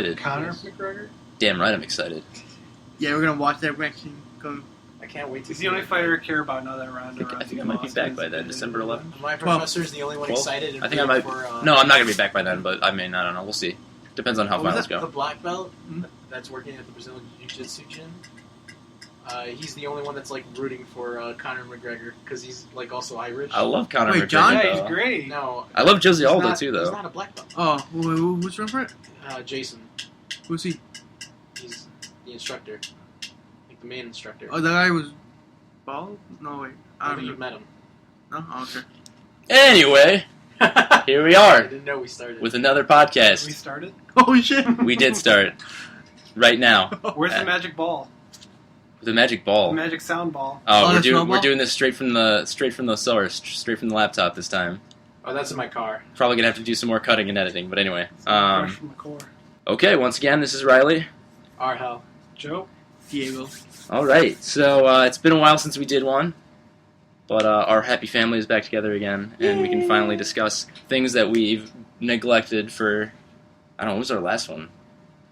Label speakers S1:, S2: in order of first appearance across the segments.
S1: excited.
S2: Conor McGregor?
S1: Damn right I'm excited.
S3: Yeah, we're gonna watch that actually.
S4: I can't wait to
S2: He's
S4: see
S2: the only
S4: it.
S2: fighter I care about now that Ronda
S1: I think I might be back by then, December 11th.
S4: My professor's the only one
S1: 12?
S4: excited. And
S1: I think I might.
S4: For,
S1: No, I'm not gonna be back by then, but I mean, I don't know. We'll see. Depends on how finals
S4: The
S1: go.
S4: black belt that's working at the Brazilian Jiu-Jitsu gym. He's the only one that's like rooting for Conor McGregor because he's like also Irish.
S1: I love Conor
S3: Wait,
S1: McGregor.
S3: John?
S2: Yeah,
S1: though.
S2: he's great.
S4: No,
S1: I love Josie
S4: he's
S1: Aldo
S4: not-
S1: too, though.
S4: He's not a black belt.
S3: Oh, who's running for it?
S4: Jason.
S3: Who's he?
S4: He's the instructor, like the main instructor.
S3: Oh, the guy was bald? No, wait.
S4: I
S3: I
S4: think
S3: don't
S4: you
S3: know.
S4: met him.
S3: No? Oh, okay.
S1: Anyway, here we
S4: I
S1: are
S4: didn't know we started.
S1: with another
S2: We
S1: podcast.
S2: started?
S3: Holy shit!
S1: We did start right now
S2: Where's the magic ball?
S1: with a magic
S2: The
S1: ball.
S2: magic sound ball.
S1: Oh,
S3: Oh,
S1: we're
S3: the
S1: doing
S3: snowball?
S1: this straight from the source, straight from the laptop this time.
S4: Oh, that's in my car.
S1: Probably gonna have to do some more cutting and editing, but anyway.
S2: Fresh from the core.
S1: Okay, once again, this is Riley.
S4: Our hell.
S2: Joe?
S3: Diego.
S1: All right, so it's been a while since we did one, but our happy family is back together again, and we can finally discuss things that we've neglected for. I don't know. What was our last one?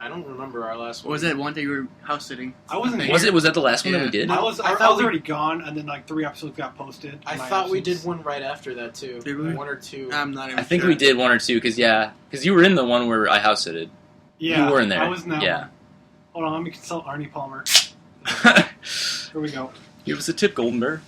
S4: I don't remember our last
S3: What
S4: one.
S3: was that one day you were house sitting?
S2: I wasn't
S1: Was
S2: here.
S1: it? Was that the last one that we
S3: Yeah.
S1: did?
S2: I was
S4: I thought we-
S2: already gone, and then like 3 episodes got posted.
S4: I
S2: in my
S4: thought we
S2: absence.
S4: did one right after that too.
S3: Did we?
S4: One or two.
S3: I'm not even
S1: I think
S3: sure.
S1: we did one or two, because you were in the one where I house sitted.
S2: Yeah,
S1: You were in there.
S2: I was in that
S1: Yeah.
S2: one. Hold on, let me consult Arnie Palmer. Here we go.
S1: Give us a tip, Goldenberg.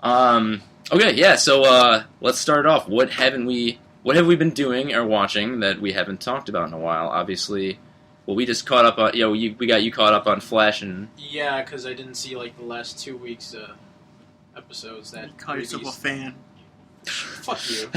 S1: Okay, yeah. So let's start off. What have we been doing or watching that we haven't talked about in a while? Obviously, well, we just caught up on. Yeah, we got you caught up on Flash and.
S4: Yeah, because I didn't see like the last 2 weeks episodes that.
S3: Call yourself a
S4: released.
S3: fan.
S4: Fuck you.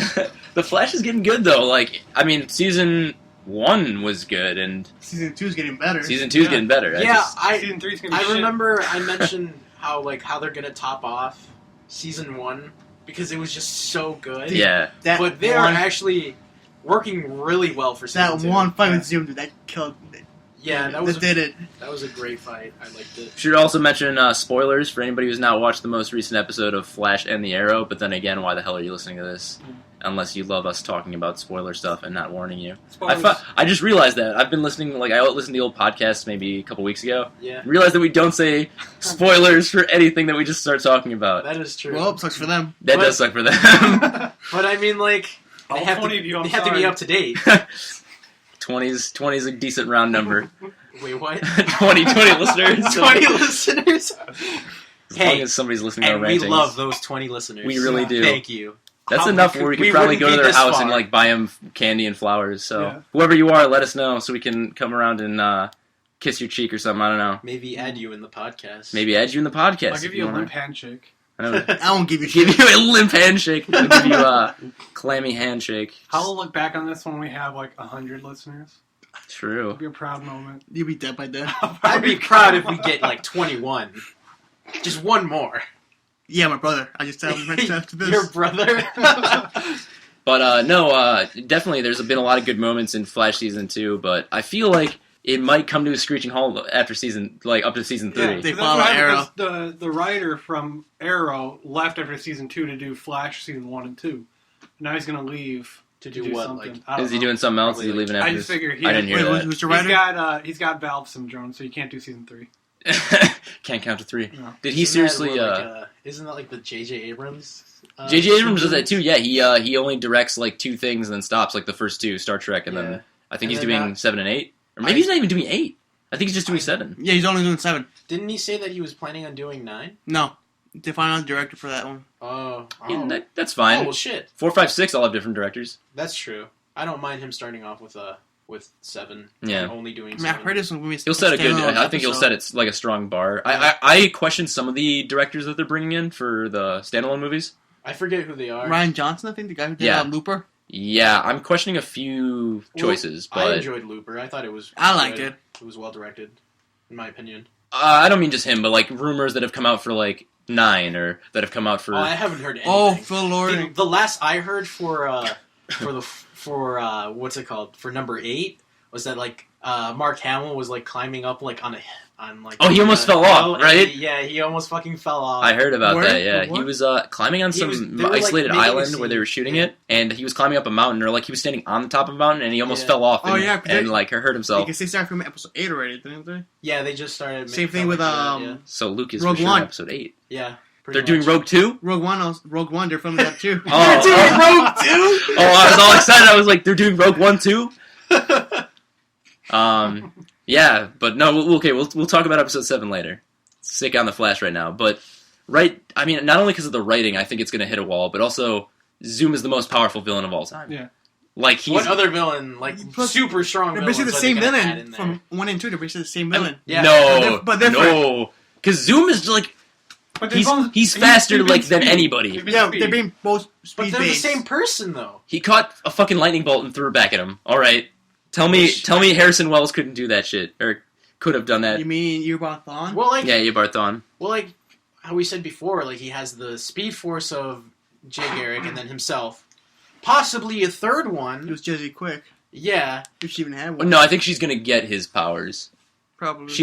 S1: The Flash is getting good though. Like, I mean, season 1 was good, and
S3: Season 2 is getting better.
S1: season 2 is getting better.
S4: Yeah,
S2: Season 3's gonna be
S4: I
S2: shit.
S4: remember I mentioned how they're gonna top off season 1 because it was just so good.
S1: Yeah.
S3: That
S4: But they're
S3: one,
S4: actually working really well for season
S3: that
S4: 2.
S3: one fight with Zoom, dude, that killed.
S4: Yeah, that was
S3: did it.
S4: that was a great fight. I liked it.
S1: Should also mention spoilers for anybody who's not watched the most recent episode of Flash and the Arrow. But then again, why the hell are you listening to this? Unless you love us talking about spoiler stuff and not warning you.
S2: Spoilers.
S1: I just realized that. I've been listening, I listened to the old podcast maybe a couple weeks ago.
S4: Yeah,
S1: Realized that we don't say spoilers for anything that we just start talking about.
S4: that is true.
S3: Well, it sucks for them.
S1: That
S4: But-
S1: does suck for them.
S4: But I mean, like
S2: All
S4: they have
S2: 20
S4: to,
S2: of you, I'm
S4: they have to be
S2: sorry.
S4: up to date.
S1: 20's a decent round number.
S4: Wait, what?
S1: 20 listeners.
S4: 20 listeners.
S1: As
S4: Hey,
S1: long as somebody's listening to our
S4: And we
S1: rantings.
S4: love those 20 listeners.
S1: We really do.
S4: Thank you.
S1: That's
S4: How
S1: enough
S4: we
S1: where we
S4: could-
S1: could probably
S4: wouldn't
S1: go to
S4: be
S1: their
S4: this
S1: house
S4: far.
S1: and buy them candy and flowers. So
S2: Yeah.
S1: whoever you are, let us know so we can come around and kiss your cheek or something. I don't know.
S4: Maybe add you in the podcast.
S1: Maybe add you in the podcast.
S2: I'll give
S1: if
S2: you a
S1: wanna-
S2: limp handshake.
S1: I know.
S3: I won't give you
S1: Give
S3: shit.
S1: you a limp handshake. I'll give you a clammy handshake.
S2: I'll look back on this when we have like 100 listeners. It'll
S1: True.
S2: be a proud moment.
S3: You'll be dead by then.
S4: I'd be proud if we get like 21. Just one more.
S3: Yeah, my brother. I just tell him after this.
S4: Your brother?
S1: But no, definitely there's been a lot of good moments in Flash Season 2, but I feel like it might come to a screeching halt after up to Season 3.
S3: They
S2: That's
S3: follow
S2: what happened,
S3: Arrow.
S2: 'cause The writer from Arrow left after season 2 to do Flash season 1 and 2. Now he's gonna leave
S4: To do what,
S2: something.
S4: like-
S2: I don't
S1: Is he
S2: know.
S1: doing something else? Is he
S4: Probably,
S1: leaving
S2: I
S1: after
S2: just
S1: this?
S2: figured he
S1: I didn't hear
S3: Wait,
S1: that.
S3: who's the writer?
S2: He's got Valve syndrome, so you can't do season 3.
S1: Can't count to 3.
S2: No.
S1: Did he seriously?
S4: Isn't that like the J.J. Abrams?
S1: J.J. Abrams does that too. Yeah, he only directs like 2 things and then stops, like the first 2, Star Trek, and
S4: Yeah.
S1: then I think
S4: And
S1: he's
S4: then
S1: doing 7 and 8, or maybe he's not even doing 8. I think he's just doing 7.
S3: Yeah, he's only doing 7.
S4: Didn't he say that he was planning on doing 9?
S3: No. They find out the director for that one.
S4: Oh.
S1: Yeah, that's
S4: Oh,
S1: fine.
S4: well, shit.
S1: 4, 5, 6 all have different directors.
S4: That's true. I don't mind him starting off with 7.
S1: Yeah.
S4: And only doing
S3: I mean, I've
S4: 7.
S3: heard this one going to be
S1: He'll set a good.
S3: standalone
S1: I think he'll
S3: episode.
S1: set it's like a strong bar. I question some of the directors that they're bringing in for the standalone movies.
S4: I forget who they are.
S3: Ryan Johnson, I think, the guy who did
S1: Yeah.
S3: Looper.
S1: Yeah, I'm questioning a few choices,
S4: Well, I
S1: but
S4: enjoyed Looper. I thought it was
S3: I liked
S4: good.
S3: it.
S4: It was well directed, in my opinion.
S1: I don't mean just him, but like rumors that have come out for like 9 or that have come out for.
S4: Oh, I haven't heard anything.
S3: Oh, Phil Lord.
S4: The last I heard for what's it called, for number 8 was that like Mark Hamill was like climbing up like on like.
S1: Oh, he almost fell off, right?
S4: Yeah, he almost fucking fell off.
S1: I heard about
S3: Where?
S1: that. Yeah,
S3: What?
S1: he was climbing on
S4: They were,
S1: some
S4: like,
S1: isolated
S4: making a
S1: island where they were shooting it, and he was climbing up a mountain, or like he was standing on the top of a mountain, and he almost fell off. And,
S3: Oh, yeah,
S1: and like hurt himself.
S3: Because they started from episode 8 already, didn't they?
S4: Yeah, they just started.
S3: Same thing with
S1: So Luke is
S3: Rogue
S1: for sure
S3: One.
S1: in episode 8.
S4: Yeah.
S1: They're doing Rogue 2?
S3: Rogue One, they're filming that too.
S1: Oh,
S4: They're doing Rogue 2?
S1: Oh, I was all excited. I was like, they're doing Rogue One too? Yeah, but no, okay, we'll talk about episode 7 later. Stick on the Flash right now. But, I mean, not only because of the writing, I think it's going to hit a wall, but also, Zoom is the most powerful villain of all time.
S2: Yeah.
S1: Like, he's...
S4: What other villain, like,
S3: Plus,
S4: super strong
S3: They're
S4: villains
S3: basically the
S4: are
S3: same
S4: they gonna add
S3: villain
S4: in there?
S3: from 1 and 2. They're basically the same villain.
S4: Yeah.
S1: No,
S3: But different.
S1: no. Because Zoom is, like,
S2: But they've both-
S1: he's faster,
S2: they've
S1: like,
S2: been
S1: than
S2: speed.
S1: anybody.
S2: They've been
S3: Yeah,
S2: speed.
S3: they're being both
S4: But
S3: speed
S4: they're the
S3: based.
S4: same person, though.
S1: He caught a fucking lightning bolt and threw it back at him. All right. Tell me Harrison Wells couldn't do that shit, or could have done that.
S3: You mean Yuval Thawne?
S4: Well, like,
S1: Yeah, Barthon.
S4: how we said before, like, he has the speed force of Jay Garrick and then himself. Possibly a third
S3: It
S4: one.
S3: was Jesse Quick.
S4: Yeah.
S3: If she even had one.
S1: No, I think she's gonna get his powers.
S3: Probably.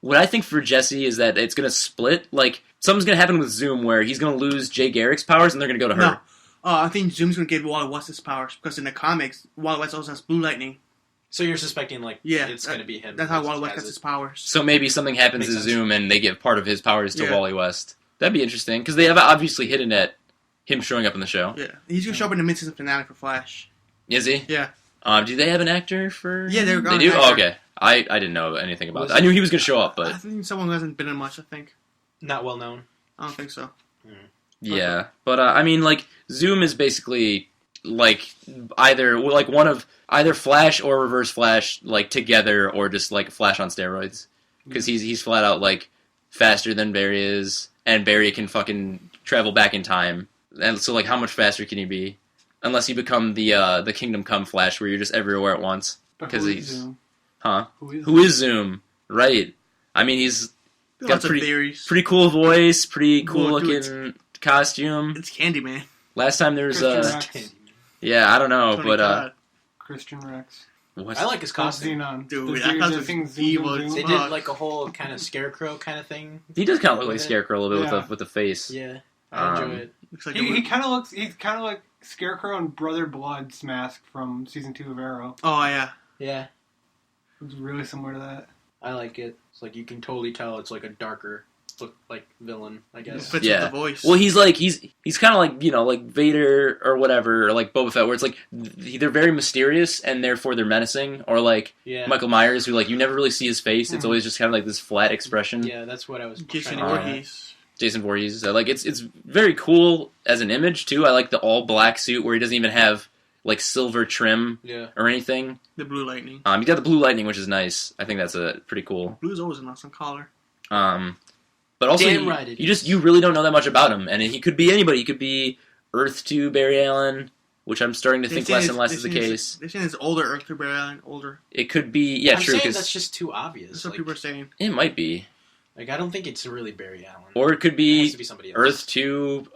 S1: What I think for Jesse is that it's gonna split. Like, something's gonna happen with Zoom where he's gonna lose Jay Garrick's powers and they're gonna go to her.
S3: No. I think Zoom's going to give Wally West his powers. Because in the comics, Wally West also has blue lightning.
S4: So you're suspecting, like,
S3: Yeah,
S4: it's going to be him.
S3: That's how
S4: who
S3: Wally West
S4: has
S3: gets his
S4: it.
S3: powers.
S1: So maybe something happens
S4: Makes
S1: to
S4: sense.
S1: Zoom and they give part of his powers to
S3: Yeah.
S1: Wally West. That'd be interesting because they have obviously hidden at him showing up in the show.
S3: Yeah. He's going to show up in the mid-season finale for Flash.
S1: Is he?
S3: Yeah.
S1: Do they have an actor for?
S3: Yeah,
S1: They
S3: gonna
S1: do.
S3: have
S1: Oh,
S3: an
S1: okay. I didn't know anything about
S4: Was
S1: that. I knew he was gonna show up,
S3: I
S1: but
S3: think someone who hasn't been in much, I think.
S4: Not well known.
S3: I don't think so.
S1: yeah. But I mean, like, Zoom is basically like either Flash or Reverse Flash, like, together, or just like Flash on steroids. Because he's flat out like faster than Barry is, and Barry can fucking travel back in time. And so, like, how much faster can he be? Unless you become the Kingdom Come Flash, where you're just everywhere at once.
S2: But
S1: Because
S2: who is
S1: he's
S2: Zoom?
S1: huh?
S2: Who
S1: Who is Zoom? Right. I mean, he's got
S3: Lots of
S1: pretty
S3: theories.
S1: cool voice, pretty cool
S3: Well, dude,
S1: looking costume.
S3: It's Candyman.
S1: Last time there was
S2: Christian
S1: a
S2: Rex.
S1: yeah, I don't know,
S3: Tony
S1: but
S3: Todd.
S2: Christian Rex.
S1: what?
S4: I like his costume.
S2: Xenon.
S3: Dude,
S2: The
S3: that
S2: dude
S3: costume
S2: that sings
S3: is
S2: Zoom,
S3: evil
S2: Zoom,
S3: as
S4: They
S2: Zoom.
S3: fuck.
S4: did, like, a whole kind of scarecrow kind of thing.
S1: He does kind of look like
S4: With it?
S1: Scarecrow a little bit
S2: Yeah.
S1: with the face.
S4: Yeah. I enjoy it.
S3: Looks like
S2: He kind of looks. He's kind of like Scarecrow and Brother Blood's mask from season 2 of Arrow.
S3: Oh, yeah.
S4: Yeah.
S2: It's really similar to that.
S4: I like it. It's like you can totally tell it's like a darker look like villain, I guess.
S3: Fits
S1: Yeah.
S3: with the voice.
S1: Well, he's kind of like, you know, like Vader or whatever, or like Boba Fett, where it's like they're very mysterious and therefore they're menacing, or like
S4: Yeah.
S1: Michael Myers, who, like, you never really see his face; it's always just kind of like this flat expression.
S4: Yeah, that's what I was
S3: Jason
S4: trying to
S3: Voorhees.
S1: Jason Voorhees, like, it's very cool as an image too. I like the all black suit where he doesn't even have like silver trim
S4: Yeah.
S1: or anything.
S3: The blue lightning.
S1: He's got the blue lightning, which is nice. I think that's a pretty cool.
S3: Blue's always an awesome color.
S1: But also,
S4: Damn right it
S1: you really don't know that much about him, and he could be anybody. He could be Earth 2 Barry Allen, which I'm starting to think less and less is the case.
S3: They're saying it's older Earth to Barry Allen, older.
S1: It could be, yeah,
S4: I'm
S1: true,
S4: saying
S1: because
S4: that's just too obvious.
S3: That's what
S4: Like,
S3: people are saying.
S1: it might be,
S4: like, I don't think it's really Barry Allen.
S1: or it could
S4: It has
S1: be
S4: to be somebody else.
S1: Earth 2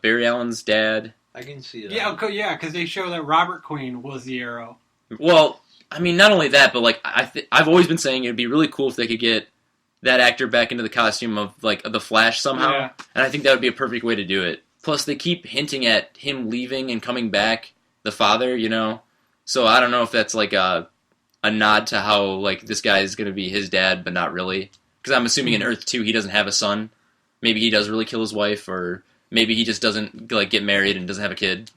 S1: Barry Allen's dad.
S4: I can see that.
S2: Yeah, because they show that Robert Queen was the Arrow.
S1: Well, I mean, not only that, but like I've always been saying it'd be really cool if they could get that actor back into the costume of like the Flash somehow,
S2: Yeah.
S1: and I think that would be a perfect way to do it. Plus, they keep hinting at him leaving and coming back, the father, you know. So I don't know if that's like a nod to how like this guy is going to be his dad, but not really, because I'm assuming in Earth 2 he doesn't have a son. Maybe he does really kill his wife, or maybe he just doesn't like get married and doesn't have a kid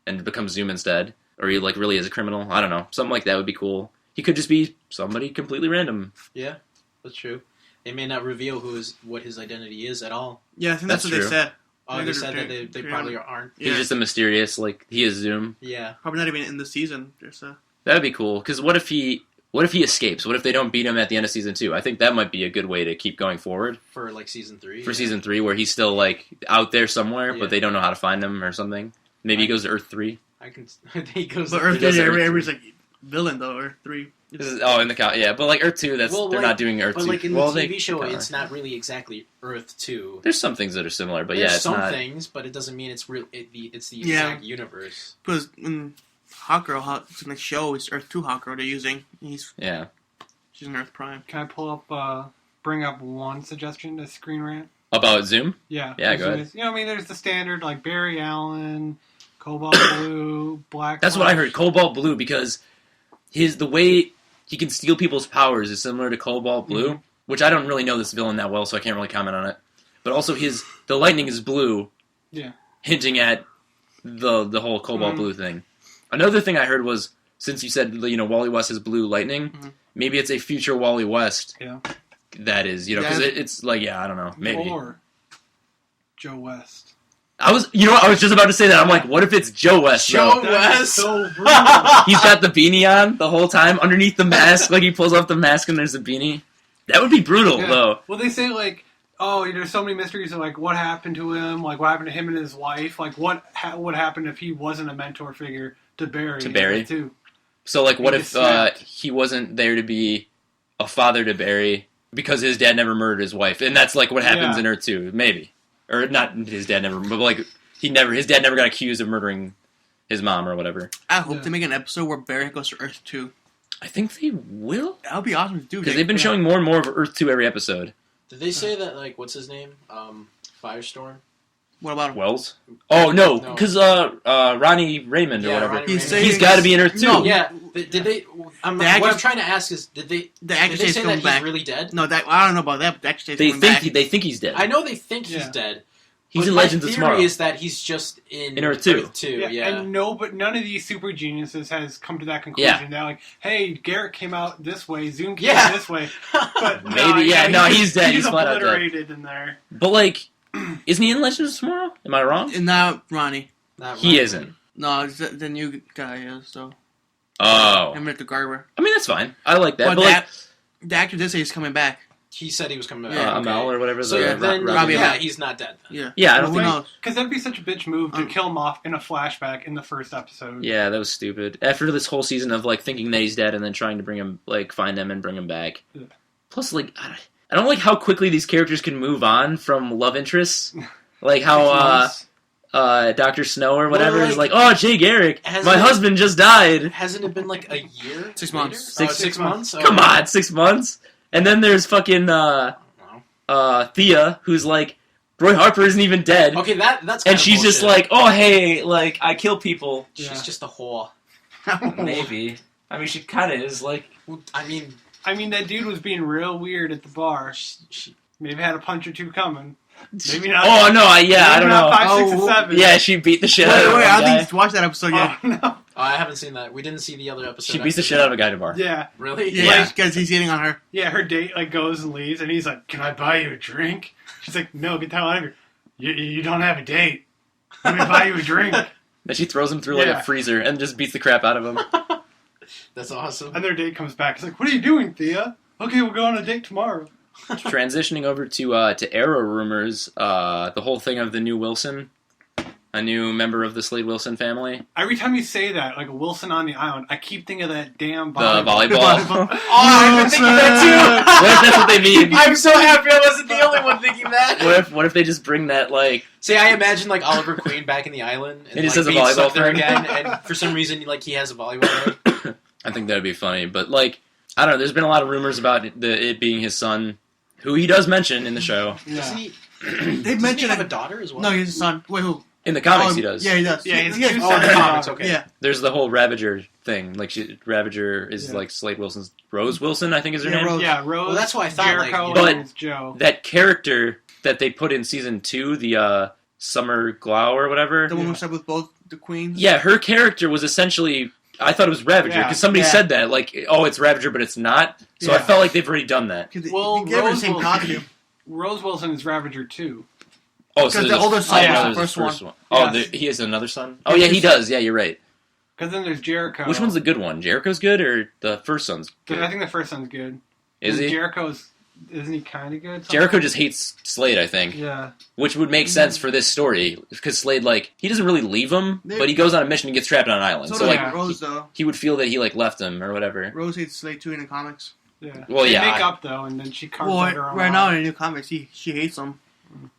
S1: and becomes Zoom instead, or he like really is a criminal. I don't know, something like that would be cool. He could just be somebody completely random.
S4: Yeah, that's true. They may not reveal what his identity is at all.
S3: Yeah, I think that's
S1: That's
S3: what
S1: true.
S3: they said.
S4: Oh,
S3: Maybe
S4: they said
S3: they're-
S4: that they
S3: they're-
S4: probably aren't.
S3: Yeah.
S1: He's just a mysterious, like, he is Zoom.
S4: Yeah.
S3: Probably not even in the season. Just
S1: That would be cool, because what if he escapes? What if they don't beat him at the end of season 2? I think that might be a good way to keep going forward
S4: For like season 3.
S1: for season 3, where he's still like out there somewhere,
S4: Yeah.
S1: but they don't know how to find him or something. Maybe he goes to Earth 3.
S4: I can. He goes.
S3: but Earth
S1: He does
S3: 3,
S1: Earth
S3: everybody's like villain though. Earth 3.
S1: In the yeah, but like Earth 2,
S4: Well,
S1: they're
S4: like-
S1: not doing Earth
S4: But
S1: 2.
S4: like in
S1: well,
S4: the
S1: they
S4: TV show,
S1: kinda-
S4: it's not really exactly Earth 2.
S1: There's some things that are similar, but
S4: There's
S1: yeah, it's
S4: some
S1: not.
S4: things, but it doesn't mean it's real. It's the
S3: Yeah.
S4: exact universe.
S3: Because in Hawkgirl in the show is Earth 2 Hawkgirl they're using.
S1: Yeah.
S3: She's in Earth Prime.
S2: Can I bring up one suggestion to Screen Rant?
S1: About Zoom?
S2: Yeah.
S1: Yeah, go ahead.
S2: I mean, there's the standard, like Barry Allen, Cobalt Blue, Black
S1: That's what I heard, Cobalt Blue, because the way he can steal people's powers is similar to Cobalt Blue, which I don't really know this villain that well, so I can't really comment on it. But also the lightning is blue, hinting at the whole Cobalt Blue thing. Another thing I heard was, since you said, Wally West is blue lightning, maybe it's a future Wally West.
S2: Yeah.
S1: That is, because it's like, I don't know, maybe.
S2: Or Joe West.
S1: I was just about to say that. I'm like, what if it's Joe West?
S4: Joe
S1: though?
S4: West.
S2: So brutal.
S1: He's got the beanie on the whole time underneath the mask. Like he pulls off the mask and there's a beanie. That would be brutal, though.
S2: Well, they say like, there's so many mysteries of like what happened to him, like what happened to him and his wife, like what would happen if he wasn't a mentor figure to Barry. Too.
S1: So like, what if
S2: snapped.
S1: he wasn't there to be a father to Barry because his dad never murdered his wife, and that's like what happens in Earth 2, maybe. Or not his dad never, but like his dad never got accused of murdering his mom or whatever.
S3: I hope they make an episode where Barry goes to Earth 2.
S1: I think they will.
S3: That would be awesome to do.
S1: Because they've been showing more and more of Earth 2 every episode.
S4: Did they say that, like, what's his name? Firestorm?
S3: What about him?
S1: Wells? Oh, no, because Ronnie Raymond or whatever. He's got to be in Earth 2.
S3: No.
S4: Yeah, did they... what I'm trying to ask is, did they say that he's really dead?
S3: No, I don't know about that, but the actor says he's back.
S1: They think he's dead.
S4: I know they think he's dead.
S1: He's in Legends of Tomorrow.
S4: My theory is that he's just in
S1: Earth 2.
S2: And but none of these super geniuses has come to that conclusion.
S1: Yeah.
S2: They're like, hey, Garrett came out this way, Zoom came out this way. But
S1: maybe, he's dead. He's flat out dead.
S2: obliterated in there.
S1: But, like, isn't he in Legends of Tomorrow? Am I wrong?
S3: Not Ronnie.
S1: He isn't.
S3: No, it's the new guy is, so.
S1: Oh.
S3: Him at the Garber.
S1: I mean, that's fine. I like that.
S3: But the actor did say he's coming back.
S4: He said he was coming back.
S1: Amel or whatever.
S4: So then, he's not dead.
S3: Then.
S1: Yeah, I don't think...
S2: Because that'd be such a bitch move to kill him off in a flashback in the first episode.
S1: Yeah, that was stupid. After this whole season of, like, thinking that he's dead and then trying to bring him, like, find him and bring him back. Yeah. Plus, like, I don't like how quickly these characters can move on from love interests. Like how, Dr. Snow or whatever is like, oh, Jay Garrick, my husband just died.
S4: Hasn't it been, like, a year?
S3: 6 months.
S4: 6 months? Oh.
S1: Come on, 6 months? And then there's fucking, Thea, who's like, Roy Harper isn't even dead.
S4: Okay, that's
S1: and she's just like, oh, hey, like, I kill people.
S4: She's just a whore.
S1: Maybe. I mean, she kind of is, like...
S4: I mean,
S2: that dude was being real weird at the bar. She maybe had a punch or two coming. Maybe not.
S1: Oh, no, I don't know.
S2: 5, 6, and 7.
S1: Yeah, she beat the shit out of him.
S3: Wait, I don't think you watched that episode yet.
S2: Oh, no.
S4: Oh, I haven't seen that. We didn't see the other episode.
S1: She beats the shit out of a guy at a bar.
S2: Yeah.
S4: Really?
S3: Yeah, because he's hitting on her.
S2: Yeah, her date like goes and leaves, and he's like, "Can I buy you a drink?" She's like, "No, get the hell out of here. You don't have a date. Let me buy you a drink."
S1: Then she throws him through like a freezer and just beats the crap out of him.
S4: That's awesome.
S2: And their date comes back. He's like, "What are you doing, Thea?" "Okay, we'll go on a date tomorrow."
S1: Transitioning over to Arrow rumors, the whole thing of the new Wilson, a new member of the Slade Wilson family.
S2: Every time you say that, like a Wilson on the island, I keep thinking of that damn
S1: volleyball.
S2: volleyball.
S4: Oh, I've been thinking that too.
S1: What if that's what they mean?
S4: I'm so happy I wasn't the only one thinking that.
S1: What if they just bring that like?
S4: See, I imagine like Oliver Queen back in the island and
S1: he
S4: like,
S1: has a
S4: being
S1: volleyball
S4: stuck there
S1: friend
S4: again, and for some reason like he has a volleyball leg.
S1: I think that'd be funny, but like I don't know. There's been a lot of rumors about it being his son, who he does mention in the show.
S2: Yeah.
S3: They mentioned
S4: he have a daughter as well.
S3: No, he has a son. Wait, who?
S1: In the comics, he does.
S3: Yeah, he does.
S2: Yeah, he
S3: has
S2: two
S3: two
S2: sons.
S4: in the comics. Okay.
S3: Yeah.
S1: There's the whole Ravager thing. Like Ravager is like Slade Wilson's Rose Wilson, I think is her name.
S3: Rose.
S2: Yeah, Rose.
S4: Well, that's why I thought
S2: Jericho,
S1: like,
S2: and Joe.
S1: That character that they put in season 2, the Summer Glau or whatever.
S3: The one who slept with both the queens.
S1: Yeah, her character was essentially. I thought it was Ravager because somebody said that, like, oh, it's Ravager, but it's not. So I felt like they've already done that.
S2: Well,
S3: they gave her the same costume.
S2: Rose Wilson is Ravager too.
S1: Oh, so
S3: the older son was the first one.
S1: Oh,
S2: Yes.
S1: he has another son? Oh, yeah, he does. Yeah, you're right.
S2: Because then there's Jericho.
S1: Which one's the good one? Jericho's good or the first son's good?
S2: I think the first son's good.
S1: Is he?
S2: Jericho's... Isn't he kind of good?
S1: Jericho just hates Slade, I think.
S2: Yeah.
S1: Which would make sense for this story. Because Slade, like, he doesn't really leave him, but he goes on a mission and gets trapped on an island. So, like,
S3: Rose, though.
S1: he would feel that he, like, left him or whatever.
S3: Rose hates Slade, too, in the comics.
S2: Yeah.
S1: Well,
S2: they
S1: yeah.
S2: make up, though, and then she carves out her own
S3: right now in the new comics, she hates him.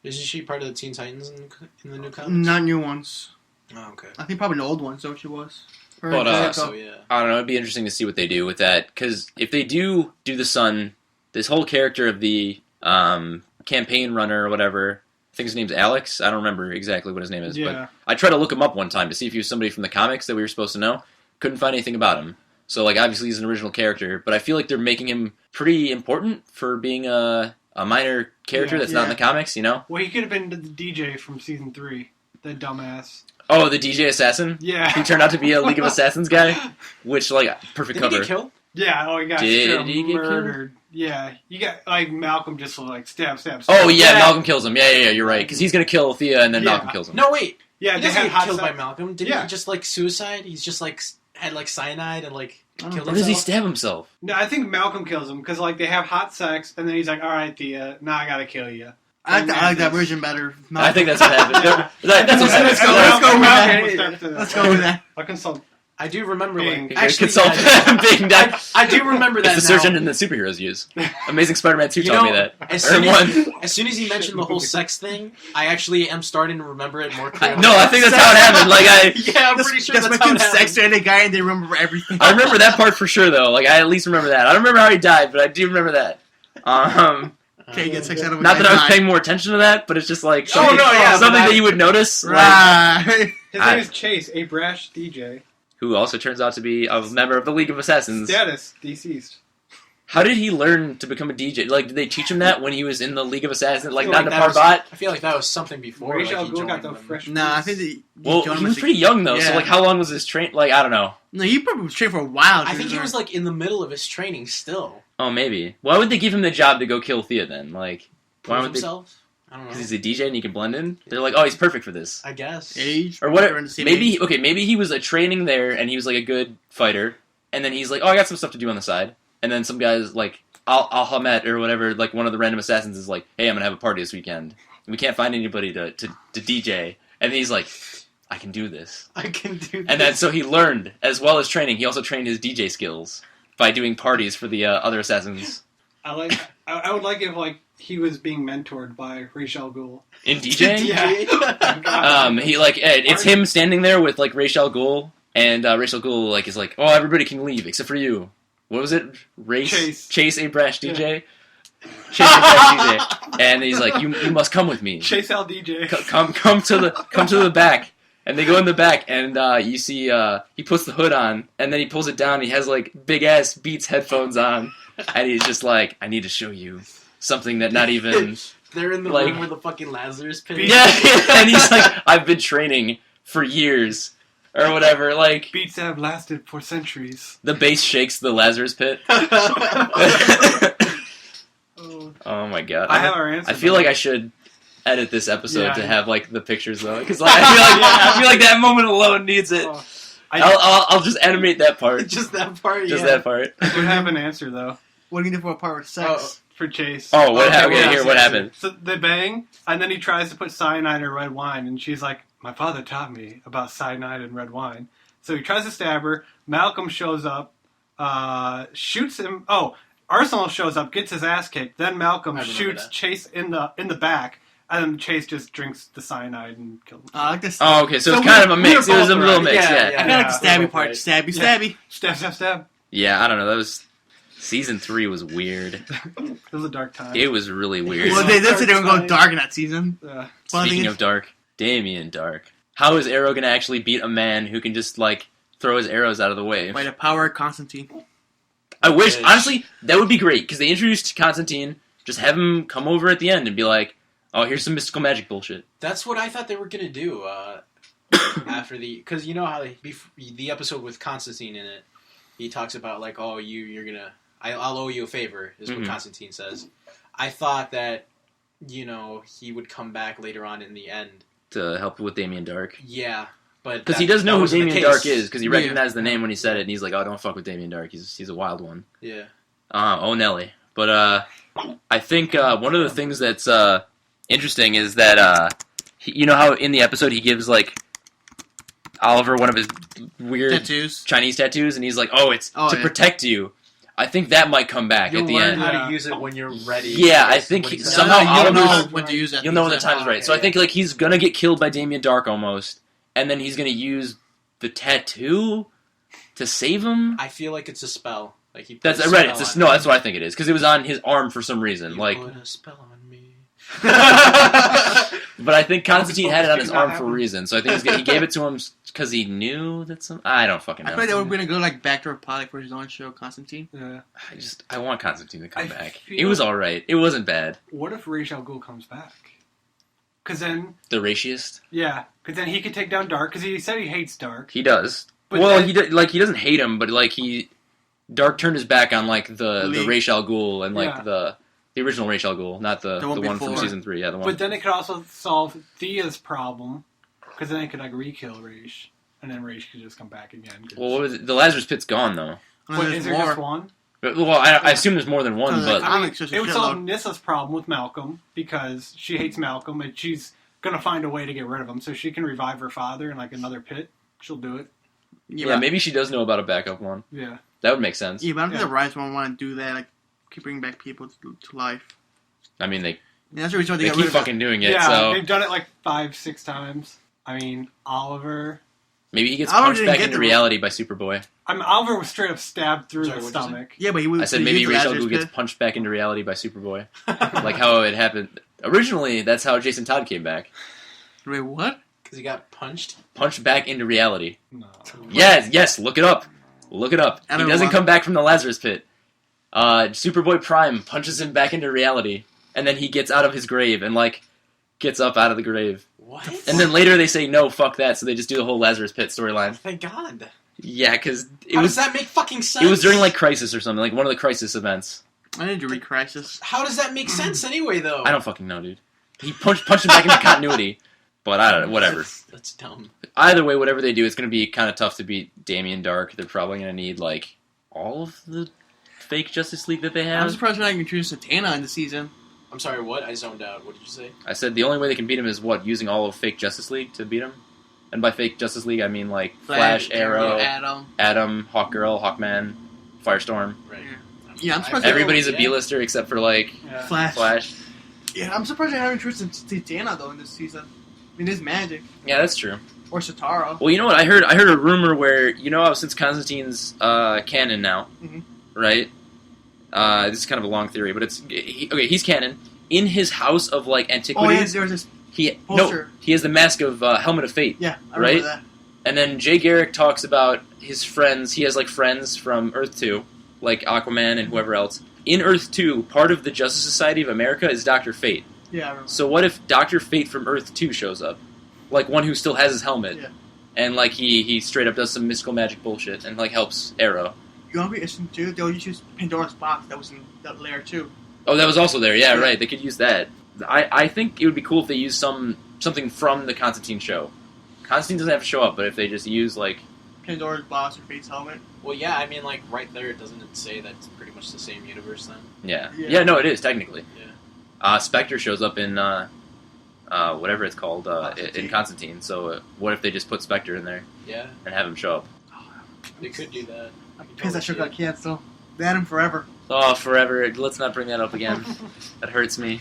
S4: Isn't she part of the Teen Titans in the new comics?
S3: Not new ones.
S4: Oh, okay.
S3: I think probably the old ones, though, she was.
S1: But
S4: So yeah.
S1: I don't know. It'd be interesting to see what they do with that, because if they do the son, this whole character of the campaign runner or whatever, I think his name's Alex. I don't remember exactly what his name is, but I tried to look him up one time to see if he was somebody from the comics that we were supposed to know. Couldn't find anything about him. So, like, obviously he's an original character, but I feel like they're making him pretty important for being a minor character that's not in the comics, you know?
S2: Well, he could have been the DJ from season 3, the dumbass.
S1: Oh, the DJ Assassin?
S2: Yeah.
S1: He turned out to be a League of Assassins guy, which, like, perfect cover.
S4: Did he get killed?
S2: Yeah, he got
S1: Did he get
S2: murdered. Yeah, you got, like, Malcolm just, like, stab.
S1: Oh, yeah, Malcolm kills him. Yeah, you're right, because he's going to kill Thea, and then Malcolm kills him.
S4: No, wait.
S2: Yeah,
S4: he
S2: they
S4: doesn't
S2: had
S4: get killed by Malcolm. Didn't he just, like, suicide? He's just, like, had, like, cyanide and, like, killed himself?
S1: Or does he stab himself?
S2: No, I think Malcolm kills him, because, like, they have hot sex, and then he's like, alright, Thea, now I gotta kill you.
S3: I like that version better.
S1: I think that's what happened. That's what
S3: Let's go with that. Let's go with that.
S2: I consult.
S4: I do remember, like,
S1: actually,
S4: I do remember that.
S1: It's the search engine that superheroes use. Amazing Spider-Man 2 taught me that.
S4: As soon as he mentioned the whole sex thing, I actually am starting to remember it more clearly.
S1: No, I think that's how it happened. Like,
S4: I'm pretty sure that's how it happened.
S3: Sex to any guy and they remember everything.
S1: I remember that part for sure, though. Like, I at least remember that. I don't remember how he died, but I do remember that.
S3: Okay, get sex out of a
S1: not that I was
S3: guy.
S1: paying more attention to that, but it's just like something, something that you would notice.
S3: Right.
S2: His name is Chase, a brash DJ.
S1: Who also turns out to be a member of the League of Assassins.
S2: Status, deceased.
S1: How did he learn to become a DJ? Like, did they teach him that when he was in the League of Assassins? Like, not in the Parbat?
S4: I feel like that was something before.
S2: Rachel Gould got the fresh.
S3: No, I think
S1: he was pretty young, though, so, like, how long was his train? Like, I don't know.
S3: No, he probably was trained for a while.
S4: I think he was, like, in the middle of his training still.
S1: Oh, maybe. Why would they give him the job to go kill Thea, then? Like, why would
S4: himself? I don't know.
S1: Because he's a DJ and he can blend in? They're like, oh, he's perfect for this.
S4: I guess.
S3: Age?
S1: Or what? Maybe he was a training there and he was, like, a good fighter, and then he's like, oh, I got some stuff to do on the side. And then some guys, like, Al-Hamet or whatever, like, one of the random assassins is like, hey, I'm gonna have a party this weekend. And we can't find anybody to DJ. And he's like, I can do this.
S4: I can do this.
S1: And then, so he learned, as well as training, he also trained his DJ skills by doing parties for the other assassins.
S2: I would like if, like, he was being mentored by Rachel Gould.
S1: In DJing?
S2: Yeah.
S1: He, like, it's him standing there with, like, Rachel Gould, and Rachel Gould, like, is like, oh, everybody can leave, except for you. What was it? Chase a brash DJ? Chase a brash DJ. And he's like, you must come with me.
S2: Chase L DJ.
S1: Come to the back. And they go in the back, and you see he puts the hood on, and then he pulls it down. He has, like, big-ass Beats headphones on, and he's just like, I need to show you something that not even...
S4: They're in the room with the fucking Lazarus pit.
S1: Yeah, and he's like, I've been training for years, or whatever, like...
S2: Beats have lasted for centuries.
S1: The bass shakes the Lazarus pit. Oh my god.
S2: I have our answer.
S1: I feel like I should edit this episode to have, like, the pictures, though, because like, I feel like that moment alone needs it. I'll just animate that part.
S4: Just that part,
S1: Just that part.
S2: I would have an answer, though.
S3: What do you do for a part with sex?
S2: For Chase.
S1: Oh, what happened? What happened?
S2: So they bang, and then he tries to put cyanide in red wine, and she's like, my father taught me about cyanide and red wine. So he tries to stab her. Malcolm shows up, shoots him. Oh, Arsenal shows up, gets his ass kicked. Then Malcolm shoots Chase in the back, and then Chase just drinks the cyanide and kills him.
S3: I like this.
S1: Oh, okay, so it's kind of a mix. It was a little mix, yeah.
S3: I feel like the stabby part. Stabby.
S2: Stab.
S1: Yeah, I don't know. That was... Season 3 was weird.
S2: It was a dark time.
S1: It was really weird.
S3: Well, they said they were going dark in that season.
S1: Speaking of dark, Damien Dark. How is Arrow going to actually beat a man who can just, like, throw his arrows out of the way?
S3: By the power of Constantine.
S1: I wish, honestly, that would be great, because they introduced Constantine, just have him come over at the end and be like, oh, here's some mystical magic bullshit.
S4: That's what I thought they were going to do after the... Because you know how the episode with Constantine in it, he talks about, like, oh, you're going to... I'll owe you a favor, is what Constantine says. I thought that, he would come back later on in the end.
S1: To help with Damien Dark?
S4: Yeah, but...
S1: Because he does know who Damien Dark is, because he recognized the name when he said it, and he's like, oh, don't fuck with Damien Dark, he's a wild one.
S4: Yeah.
S1: Oh, Nelly. But, I think, one of the things that's, interesting is that, you know how in the episode he gives, like, Oliver one of his weird
S3: tattoos.
S1: Chinese tattoos, and he's like, oh, it's to protect you. I think that might come back at the end.
S4: You'll learn how to use it when you're ready.
S1: Yeah, I think somehow
S3: you'll know when to use it.
S1: You'll know when the time's right. So I think, like, he's gonna get killed by Damien Dark almost, and then he's gonna use the tattoo To save him?
S4: I feel like it's a spell. Like he put
S1: That's
S4: a
S1: right.
S4: spell on
S1: No,
S4: him.
S1: that's what I think it is because it was on his arm for some reason.
S4: You
S1: Like,
S4: put a spell on me.
S1: but I think Constantine had it on his
S2: Not
S1: arm for a
S2: happening.
S1: reason. So I think he gave it to him because he knew that some. I don't fucking
S3: I
S1: know.
S3: feel like that would have been a good like backdoor pilot for his own show, Constantine.
S2: Yeah.
S1: I want Constantine to come
S2: I
S1: back.
S2: feel-
S1: It was all right. It wasn't bad.
S2: What if Ra's al Ghul comes back? Because then,
S1: The raciest.
S2: because then he could take down Dark. Because he said he hates Dark.
S1: He does.
S2: But
S1: Well,
S2: then-
S1: he doesn't hate him, but like Dark turned his back on like the
S3: League.
S1: Ra's al Ghul and like
S2: Yeah.
S1: the original Ra's al Ghul, not the
S3: one
S1: one from
S3: before.
S1: season 3. Yeah, the one.
S2: But then it could also solve Thea's problem. Because then it could like re-kill Ra's, and then Ra's could just come back again. 'cause-
S1: Well, what was it? The Lazarus Pit's gone though.
S3: Unless
S2: Wait,
S3: there's
S2: is there
S3: more.
S2: just one?
S1: Well, I assume there's more than one,
S3: Because,
S1: but
S3: like, comics just a
S2: It would solve
S3: shitload.
S2: Nissa's problem with Malcolm because she hates Malcolm and she's gonna find a way to get rid of him. So she can revive her father in like another pit. She'll do it.
S1: yeah, maybe she does know about a backup one.
S2: Yeah.
S1: That would make sense.
S3: Yeah, but I don't think
S2: Yeah.
S3: the Rise won't want to do that. Like, keep bringing back people to life.
S1: I mean, they
S3: And that's the reason why they
S1: keep
S3: got rid of
S1: fucking doing it,
S2: Yeah,
S1: so
S2: they've done it like 5-6 times. I mean, Oliver.
S1: maybe he gets
S3: Oliver
S1: punched
S3: didn't
S1: back
S3: get
S1: into
S3: the-
S1: reality by Superboy.
S2: Oliver was straight up stabbed through
S4: Sorry,
S2: the
S4: what'd you say?
S2: stomach.
S3: Yeah, but he would.
S1: I said
S3: he
S1: maybe
S3: used
S1: Ra's al
S3: Lazarus
S1: Ghul gets
S3: Pit.
S1: punched back into reality by Superboy, like how it happened. Originally, that's how Jason Todd came back.
S3: Wait, what?
S4: Because he got punched.
S1: Punched back into reality.
S2: No.
S1: Yes, look it up. Look it up.
S3: I
S1: He
S3: don't
S1: doesn't
S3: want-
S1: come back from the Lazarus Pit. Superboy Prime punches him back into reality, and then he gets out of his grave and like gets up out of the grave.
S4: What?
S1: And then later they say no, fuck that, so they just do the whole Lazarus Pit storyline.
S4: Thank God.
S1: Yeah, because
S4: How does that make fucking sense?
S1: it was during like Crisis or something, like one of the Crisis events.
S3: I need to read Crisis.
S4: How does that make sense anyway, though?
S1: I don't fucking know, dude. He punched him back into continuity. But I don't know, whatever.
S4: That's dumb.
S1: Either way, whatever they do, it's going to be kind of tough to beat Damien Dark. They're probably going to need like all of the fake Justice League that they
S3: I'm
S1: have.
S3: surprised they're not introducing Satana in the season.
S4: I'm sorry, what? I zoned out. What did you say?
S1: I said the only way they can beat him is what? Using all of fake Justice League to beat him? And by fake Justice League, I mean like Flash, Arrow,
S3: Adam.
S1: Atom, Hawkgirl, Hawkman, Firestorm.
S4: Right.
S3: Yeah, I'm surprised
S1: Everybody's a
S4: Yeah.
S1: B-lister except for like
S2: Yeah.
S3: Flash.
S1: Flash.
S3: Yeah, I'm surprised they haven't introduced Satana though in this season. I mean, there's magic
S1: Yeah, that's true.
S3: or Satara.
S1: Well, you know what? I heard a rumor where, you know how since Constantine's canon now,
S3: Mhm.
S1: right? This is kind of a long theory, but he's canon. In his house of like
S3: Oh yeah,
S1: antiquities,
S3: there was this.
S1: he
S3: poster.
S1: he has the mask of Helmet of Fate.
S3: Yeah, I
S1: Right?
S3: remember that.
S1: And then Jay Garrick talks about his friends. He has like friends from Earth 2, like Aquaman and whoever else. In Earth 2, part of the Justice Society of America is Dr. Fate.
S3: Yeah, I remember.
S1: So what if Dr. Fate from Earth 2 shows up? Like one who still has his helmet.
S3: Yeah.
S1: And like he straight up does some mystical magic bullshit and like helps Arrow.
S3: You want to be interesting too? They'll use Pandora's box that was in that layer too.
S1: Oh, that was also there. Yeah,
S3: Yeah.
S1: right. They could use that. I think it would be cool if they used something from the Constantine show. Constantine doesn't have to show up, but if they just use like
S3: Pandora's box or Fate's helmet.
S4: Well, yeah, I mean, like, right there, doesn't it say that's pretty much the same universe then?
S3: Yeah.
S1: no, it is technically.
S4: Yeah.
S1: Spectre shows up in whatever it's called
S3: Constantine.
S1: in Constantine. So what if they just put Spectre in there
S4: Yeah,
S1: and have him show up?
S4: they could do that.
S3: I'm pissed that show got canceled. They had him forever.
S1: Oh, forever! Let's not bring that up again. That hurts me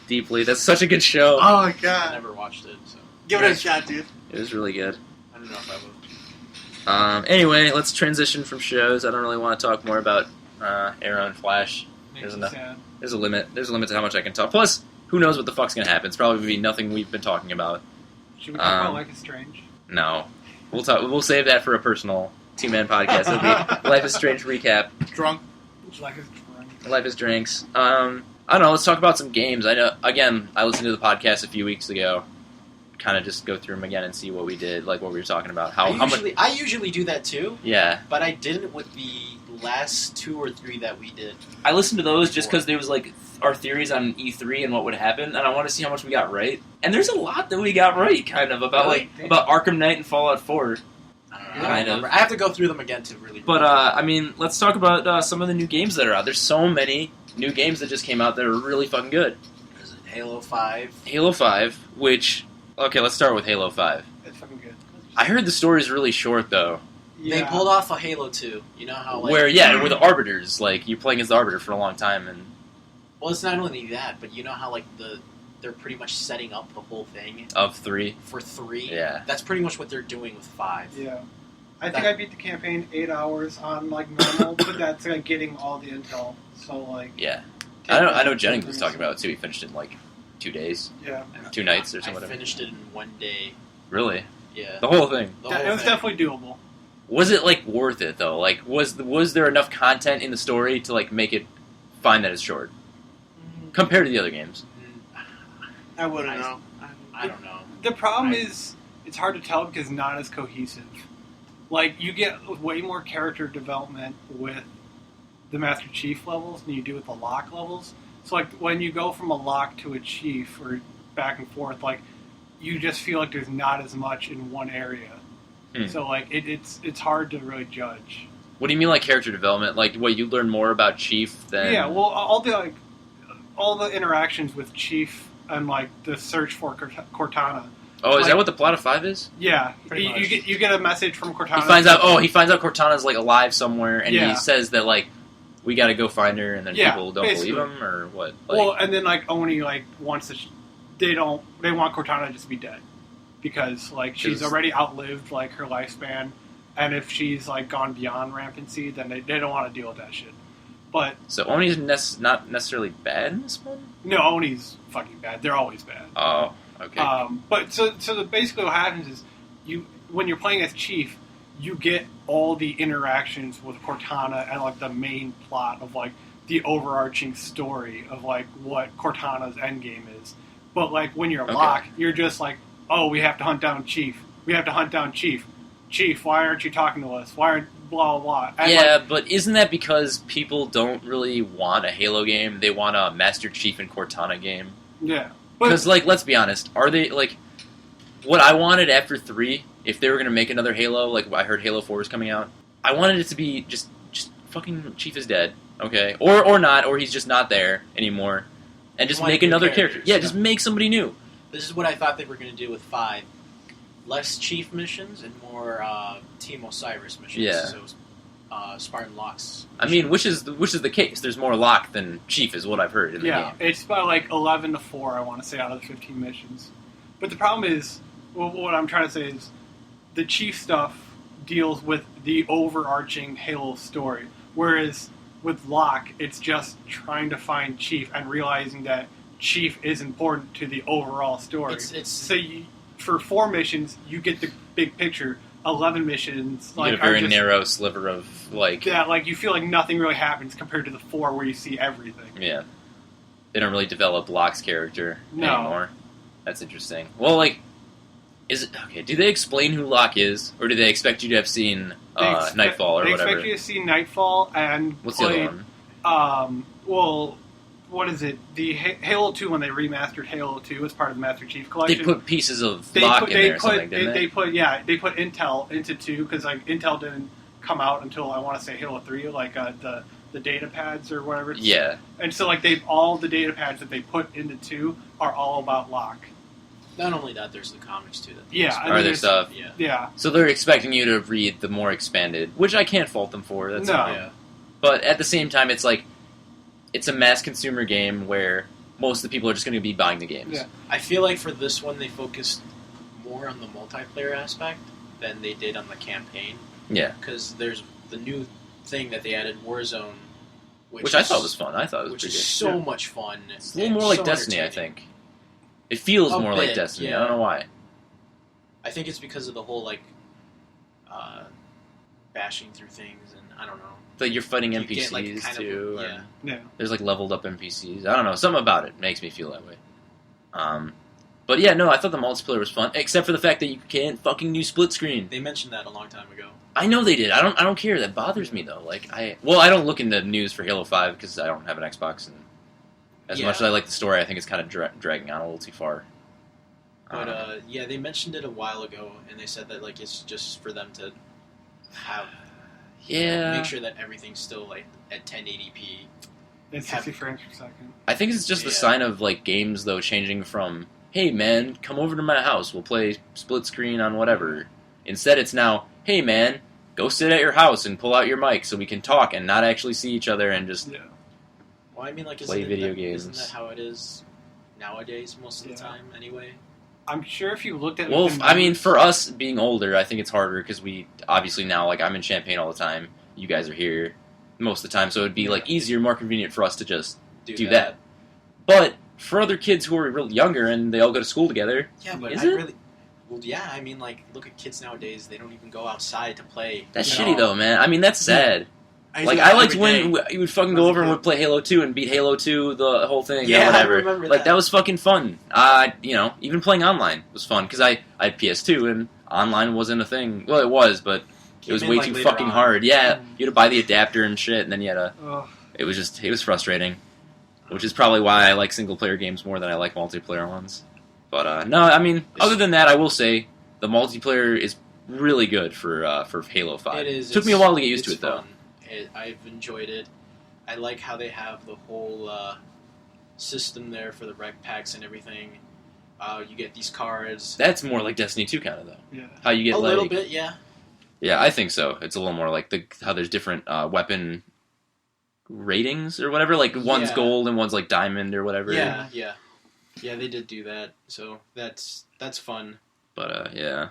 S1: deeply. That's such a good show.
S3: Oh my
S4: I
S3: god.
S4: never watched it, so
S3: Give it a shot, dude.
S1: It was really good.
S4: I don't know if I would.
S1: Anyway, let's transition from shows. I don't really want to talk more about Arrow and Flash.
S2: Makes
S1: There's
S2: me
S1: enough.
S2: sad.
S1: There's a limit. There's a limit to how much I can talk. Plus, who knows what the fuck's gonna happen? It's probably gonna be nothing we've been talking about.
S2: Should we talk about Life is Strange?
S1: No, we'll talk. We'll save that for a personal two-man podcast. It'll be Life is Strange recap.
S3: Drunk.
S2: Life is Strange.
S1: Life is Drinks. I don't know. Let's talk about some games. I know. Again, I listened to the podcast a few weeks ago. Kind of just go through them again and see what we did, like what we were talking about. How much?
S4: I usually do that too,
S1: Yeah,
S4: but I didn't with the last 2 or 3 that we did.
S1: I listened to those just because there was like our theories on E3 and what would happen, and I want to see how much we got right. And there's a lot that we got right, kind of about
S4: Really?
S1: about Arkham Knight and Fallout 4.
S4: I don't know.
S1: Kind
S4: I don't
S1: of.
S4: remember. I have to go through them again to really.
S1: But I mean, let's talk about some of the new games that are out. There's so many new games that just came out that are really fucking good.
S4: Is it Halo 5?
S1: Halo 5, which let's start with Halo 5.
S2: It's fucking good.
S1: I heard the story's really short though.
S2: Yeah.
S4: They pulled off a Halo 2. You know how like
S1: Where the Arbiters, like you're playing as the Arbiter for a long time, and
S4: Well, it's not only that, but you know how like they're pretty much setting up the whole thing
S1: of 3.
S4: for 3.
S1: Yeah.
S4: That's pretty much what they're doing with 5.
S2: Yeah. I think I beat the campaign 8 hours on like normal, but that's like getting all the intel. So like
S1: Yeah. I know Jennings was talking about it too. He finished it in like 2 days.
S2: Yeah.
S1: 2 nights or
S4: I
S1: something.
S4: finished it in 1 day.
S1: Really?
S4: Yeah.
S1: The whole thing.
S4: The whole
S2: It was
S4: thing.
S2: definitely doable.
S1: Was it like worth it though? Like was there enough content in the story to like make it fine that it's short compared to the other games?
S3: I wouldn't know.
S4: I don't know.
S2: The problem is it's hard to tell because it's not as cohesive. Like you get way more character development with the Master Chief levels than you do with the Locke levels. So like when you go from a Locke to a Chief or back and forth, like you just feel like there's not as much in one area. So like it's hard to really judge.
S1: What do you mean like character development? Like what you learn more about Chief than
S2: Yeah, well all the interactions with Chief and like the search for Cortana.
S1: Oh, is
S2: like,
S1: that what the plot of 5 is?
S2: Yeah,
S3: Pretty much.
S2: you get a message from Cortana.
S1: He finds out Cortana's like alive somewhere, and
S2: Yeah.
S1: he says that like we got to go find her, and then
S2: Yeah,
S1: people don't
S2: basically.
S1: believe him or what? Like,
S2: Well, and then like Oni like wants to, they want Cortana to just be dead because like she's
S1: 'Cause-
S2: already outlived like her lifespan, and if she's like gone beyond rampancy, then they don't want to deal with that shit. But
S1: so Oni's not necessarily bad in this one.
S2: no, Oni's fucking bad. They're always bad.
S1: Oh, okay.
S2: But basically what happens is when you're playing as Chief, you get all the interactions with Cortana and like the main plot of like the overarching story of like what Cortana's endgame is. But like when you're
S1: Okay.
S2: Locke, you're just like, oh, we have to hunt down Chief. We have to hunt down Chief. Chief, why aren't you talking to us? Why aren't blah blah blah? And
S1: Yeah,
S2: like,
S1: but isn't that because people don't really want a Halo game? They want a Master Chief and Cortana game.
S2: yeah. But
S1: Because, like, let's be honest, are they, like, what I wanted after 3, if they were going to make another Halo, like, I heard Halo 4 is coming out, I wanted it to be just fucking Chief is dead, okay? Or not, or he's just not there anymore, and just
S4: You want
S1: make
S4: new
S1: another character.
S4: characters,
S1: Yeah,
S4: yeah.
S1: just make somebody new.
S4: This is what I thought they were going to do with 5. Less Chief missions and more Team Osiris missions.
S1: Yeah.
S4: So Spartan Locke's.
S1: I mean, which is the case? There's more Locke than Chief, is what I've heard in the
S2: yeah,
S1: game.
S2: it's about like 11 to 4, I want to say, out of the 15 missions. But the problem is, well, what I'm trying to say is, the Chief stuff deals with the overarching Halo story, whereas with Locke, it's just trying to find Chief and realizing that Chief is important to the overall story.
S4: It's
S2: So for 4 missions, you get the big picture. 11 missions,
S1: You
S2: like
S1: get a very
S2: are just,
S1: narrow sliver of, like...
S2: yeah, like you feel like nothing really happens compared to the 4 where you see everything.
S1: Yeah. They don't really develop Locke's character
S2: No.
S1: anymore. That's interesting. Well, like, is it okay? Do they explain who Locke is, or do they expect you to have seen Nightfall or
S2: they
S1: whatever?
S2: expect you to see Nightfall and
S1: What's the
S2: play.
S1: other one?
S2: Well, what is it? The Halo 2 when they remastered Halo 2 as part of the Master Chief
S1: They
S2: Collection.
S1: put pieces of Locke in there or something, didn't they?
S2: They put Intel into 2 because like Intel didn't come out until I want to say Halo 3, like the data pads or whatever.
S1: Yeah.
S2: And so like all the data pads that they put into 2 are all about Locke.
S4: not only that, there's the comics too. That
S2: Yeah,
S1: Are there stuff?
S4: Yeah.
S2: Yeah.
S1: So they're expecting you to read the more expanded, which I can't fault them for. That's
S2: No.
S1: fine.
S4: Yeah.
S1: But at the same time, it's like it's a mass consumer game where most of the people are just going to be buying the games.
S2: Yeah.
S4: I feel like for this one, they focused more on the multiplayer aspect than they did on the campaign.
S1: Yeah.
S4: Because there's the new thing that they added, Warzone,
S1: Which I thought was fun. I thought it was
S4: which
S1: pretty
S4: is
S1: good.
S4: so much fun.
S1: It's a little more like Destiny, I think. It feels
S4: A
S1: more like
S4: bit,
S1: Destiny.
S4: yeah.
S1: I don't know why.
S4: I think it's because of the whole like bashing through things, and I don't know.
S1: But you're fighting
S4: You
S1: NPCs
S4: get, like, kind of-
S1: too.
S4: yeah.
S1: And
S2: Yeah.
S1: there's like leveled up NPCs. I don't know. Something about it makes me feel that way. But yeah, no, I thought the multiplayer was fun, except for the fact that you can't fucking do split screen.
S4: They mentioned that a long time ago.
S1: I know they did. I don't care. That bothers me though. Like I don't look into news for Halo 5 because I don't have an Xbox, and as
S4: Yeah.
S1: much as I like the story, I think it's kind of dragging on a little too far.
S4: But yeah, they mentioned it a while ago, and they said that like it's just for them to have
S1: yeah,
S4: make sure that everything's still like at 1080p.
S2: It's 60 frames per second.
S1: I think it's just the
S4: Yeah.
S1: sign of like games though changing from hey man, come over to my house, we'll play split screen on whatever. Instead, it's now hey man, go sit at your house and pull out your mic so we can talk and not actually see each other and just
S2: Yeah.
S4: Well, I mean, like
S1: Play
S4: isn't
S1: video
S4: that,
S1: games.
S4: Isn't that how it is nowadays most of the
S2: Yeah.
S4: time? Anyway,
S2: I'm sure if you looked at
S1: Well,
S2: the
S1: I mean,
S2: numbers-
S1: for us being older, I think it's harder because we obviously now, like, I'm in Champaign all the time. You guys are here most of the time, so it'd be like easier, more convenient for us to just do that. But for other kids who are real younger and they all go to school together,
S4: Yeah, but
S1: is
S4: I
S1: it?
S4: really. Well, yeah, I mean, like, look at kids nowadays. They don't even go outside to play.
S1: that's
S4: You
S1: shitty
S4: know?
S1: though, man. I mean, that's sad.
S3: used
S1: Like,
S3: to do
S1: I
S3: that
S1: liked
S3: every
S1: when
S3: day.
S1: you would fucking
S3: When I
S1: go
S3: was a
S1: over and
S3: kid.
S1: would play Halo 2 and beat Halo 2, the whole thing,
S4: Yeah,
S1: or
S4: I
S1: whatever.
S4: remember
S1: Like,
S4: that.
S1: that was fucking fun. You know, even playing online was fun because I had PS2 and online wasn't a thing. Well, it was, but it was
S4: Came in,
S1: way
S4: like,
S1: too
S4: later
S1: fucking
S4: on.
S1: hard. Yeah, you had to buy the adapter and shit, and then you had to.
S2: Ugh.
S1: It was frustrating, which is probably why I like single player games more than I like multiplayer ones. But no, I mean, other than that, I will say the multiplayer is really good for Halo 5.
S4: It is.
S1: Took me a while to get used to
S4: it's
S1: it though.
S4: fun. I've enjoyed it. I like how they have the whole system there for the rec packs and everything. You get these cards.
S1: That's more like Destiny 2 kind of though.
S2: Yeah.
S1: How you get
S4: A
S1: like
S4: little bit, yeah.
S1: Yeah, I think so. It's a little more like how there's different weapon ratings or whatever. Like one's
S4: Yeah.
S1: gold and one's like diamond or whatever.
S4: Yeah. Yeah, they did do that. So that's fun.
S1: But yeah.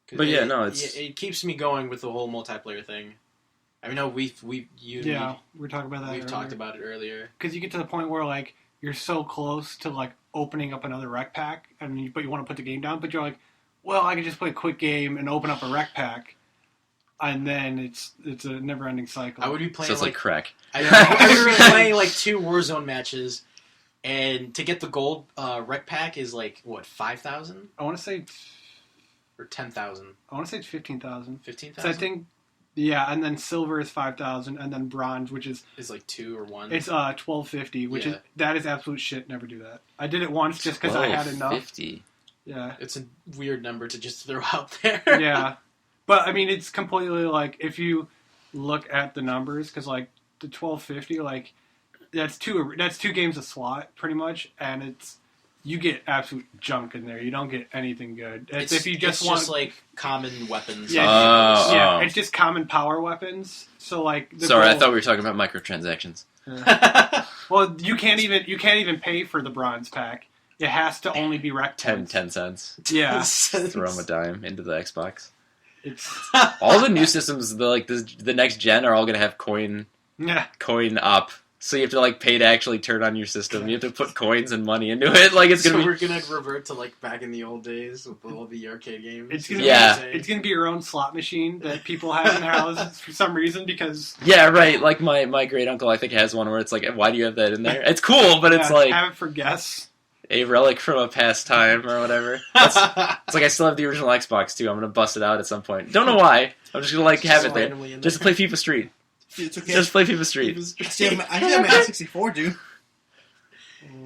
S4: 'Cause
S1: But yeah, no, it's-
S4: it keeps me going with the whole multiplayer thing. I mean, no, we're
S2: talking about that.
S4: we've talked about it earlier.
S2: Because you get to the point where like you're so close to like opening up another rec pack, but you want to put the game down, but you're like, well, I can just play a quick game and open up a rec pack, and then it's a never ending cycle.
S4: I would be playing
S1: So it's like crack.
S4: I was playing like 2 Warzone matches, and to get the gold rec pack is like what 5,000
S2: I want to say
S4: or 10,000,
S2: it's 15,000.
S4: 15,000.
S2: So I think, yeah, and then silver is 5,000, and then bronze, which is
S4: like 2 or 1.
S2: it's 1250, which is
S4: Yeah.
S2: that is absolute shit. Never do that. I did it once just because I had enough.
S1: 50.
S2: Yeah,
S4: It's a weird number to just throw out there.
S2: yeah, but I mean it's completely like if you look at the numbers because like the 1250 like that's two games a slot pretty much, and it's you get absolute junk in there. You don't get anything good. It's if you just want
S4: like common weapons.
S2: Yeah,
S1: Oh.
S2: it's just common power weapons. So like the
S1: Sorry, I
S2: gold-
S1: thought we were talking about microtransactions.
S2: Well, you can't even pay for the bronze pack. It has to only be rec
S1: 10
S2: points.
S1: cents.
S2: Yeah,
S1: Throw them a dime into the Xbox.
S2: it's
S1: All the new systems, the next gen, are all gonna have coin up. So you have to like pay to actually turn on your system. You have to put coins and money into it. Like it's
S4: So
S1: gonna be.
S4: we're gonna revert to like back in the old days with all the arcade games.
S2: It's gonna
S1: Yeah.
S2: it's gonna be your own slot machine that people have in their houses for some reason because
S1: Yeah, right. Like my great uncle, I think has one where it's like, why do you have that in there? It's cool, but it's like
S2: have it for guests.
S1: a relic from a past time or whatever. It's like I still have the original Xbox too. I'm gonna bust it out at some point. Don't know why. I'm just gonna like have it there.
S4: randomly in
S1: Just to play FIFA Street.
S3: It's okay.
S1: Just play FIFA Street.
S3: I still have my N64, dude.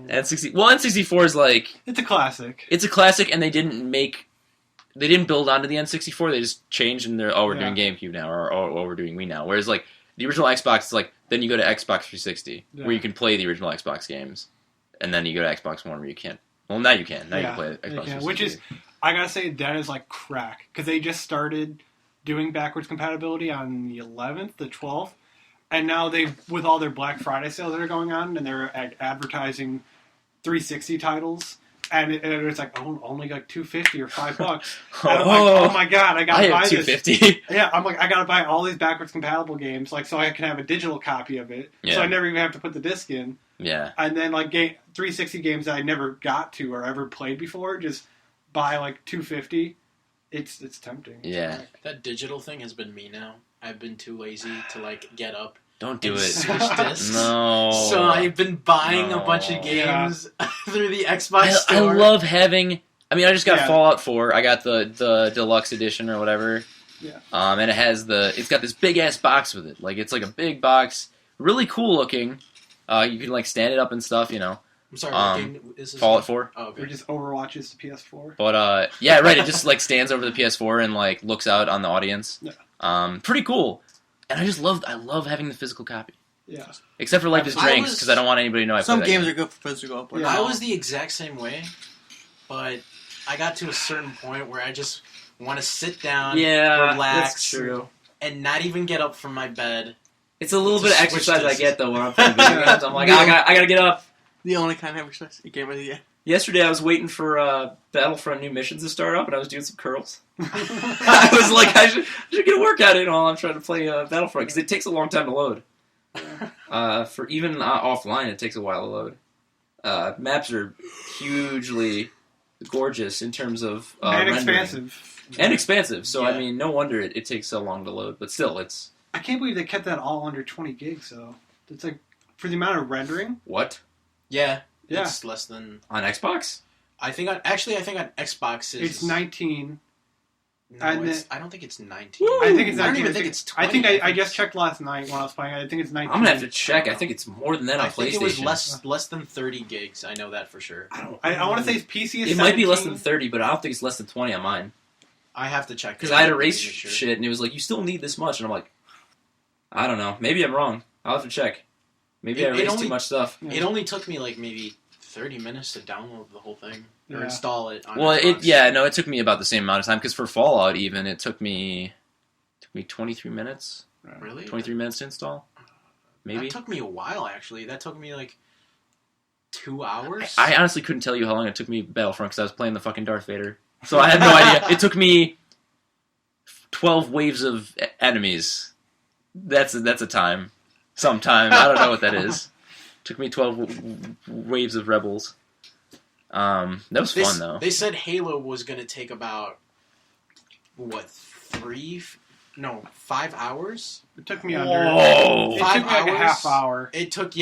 S1: N60. Well, N64 is like
S2: It's a classic.
S1: it's a classic, and they didn't build onto the N64. They just changed and we're
S2: Yeah.
S1: doing GameCube now, or we're doing Wii now. Whereas like the original Xbox is like then you go to Xbox 360
S2: Yeah.
S1: where you can play the original Xbox games, and then you go to Xbox One where you can't. Well, now you can. Now you can play Xbox 360.
S2: Which is, I gotta say, that is like crack because they just started doing backwards compatibility on the 11th, the 12th, and now they've with all their Black Friday sales that are going on, and they're advertising 360 titles, and it's like only like $250 or $5. And I'm like, oh my god, I gotta buy
S1: have
S2: this.
S1: $250.
S2: Yeah, I'm like, I gotta buy all these backwards compatible games, like so I can have a digital copy of it, so
S1: Yeah.
S2: I never even have to put the disc in.
S1: Yeah.
S2: And then like 360 games that I never got to or ever played before, just buy like $250. It's tempting.
S1: Yeah.
S4: That digital thing has been me now. I've been too lazy to like get up
S1: Don't do
S4: and
S1: it.
S4: switch discs.
S1: No.
S4: So I've been buying a bunch of
S1: No.
S4: games through the Xbox
S1: I
S4: store.
S1: love having. I mean, I just got
S2: Yeah.
S1: Fallout 4. I got the deluxe edition or whatever.
S2: Yeah.
S1: And it's got this big ass box with it. Like it's like a big box, really cool looking. You can like stand it up and stuff, you know.
S4: I'm sorry, what game is this?
S1: Fallout 4.
S4: Oh, okay.
S2: Or just overwatches to PS4.
S1: But yeah, right. It just like stands over the PS4 and like looks out on the audience.
S2: Yeah.
S1: Pretty cool. And I love having the physical copy.
S2: Yeah.
S1: Except for Life is
S4: I
S1: Strange
S4: was-
S1: because I don't want anybody to know I
S3: Some
S1: play that
S3: games
S1: game.
S3: are good for physical, but
S2: Yeah.
S4: I was the exact same way, but I got to a certain point where I just want to sit down,
S1: Yeah,
S4: relax,
S1: that's true.
S4: and not even get up from my bed.
S1: It's a little
S4: To
S1: bit of
S4: switch
S1: exercise I
S4: discs.
S1: get though when I'm playing video games. I'm like, I gotta get up.
S3: the only kind of exercise game of the year.
S1: Yesterday I was waiting for Battlefront new missions to start up, and I was doing some curls. I was like, I should get a workout in while I'm trying to play Battlefront, because it takes a long time to load. For even offline, it takes a while to load. Maps are hugely gorgeous in terms of
S2: and
S1: rendering.
S2: expansive.
S1: And expansive, so
S4: Yeah.
S1: I mean, no wonder it takes so long to load, but still, it's...
S2: I can't believe they kept that all under 20 gigs, though. It's like, for the amount of rendering.
S1: What?
S4: Yeah,
S2: Yeah.
S4: it's less than.
S1: On Xbox?
S4: I think on Xbox
S2: It's 19.
S4: No,
S2: and
S4: I don't think it's 19.
S2: I think it's 19.
S4: I don't even think it's 20.
S2: I just checked last night when I was playing. I think it's 19.
S1: I'm gonna have to check. I think it's more than that on
S4: I think
S1: PlayStation.
S4: it was less than 30 gigs. I know that for sure.
S2: I want to say PC is
S1: It might be less
S2: 17.
S1: than 30, but I don't think it's less than 20 on mine.
S4: I have to check
S1: Because I had to
S4: make
S1: race
S4: sure.
S1: shit, and it was like, you still need this much, and I'm like, I don't know. Maybe I'm wrong. I'll have to check. Maybe I
S4: It
S1: erased
S4: only-
S1: too much stuff.
S2: Yeah.
S4: It only took me like maybe 30 minutes to download the whole thing or
S2: Yeah.
S4: install it. On
S1: Well,
S4: Xbox.
S1: it took me about the same amount of time, because for Fallout even, it took me 23 minutes.
S4: Really?
S1: 23 minutes to install? Maybe?
S4: That took me a while actually. That took me like 2 hours.
S1: I honestly couldn't tell you how long it took me Battlefront, because I was playing the fucking Darth Vader. So I had no idea. It took me 12 waves of enemies. That's a time. Sometime. I don't know what that is. Took me 12 waves of rebels. That was fun, though.
S4: They said Halo was going to take about 5 hours.
S2: It took me under.
S1: Whoa!
S2: It
S4: 5
S2: took me like a
S4: hours?
S2: half hour.
S4: It took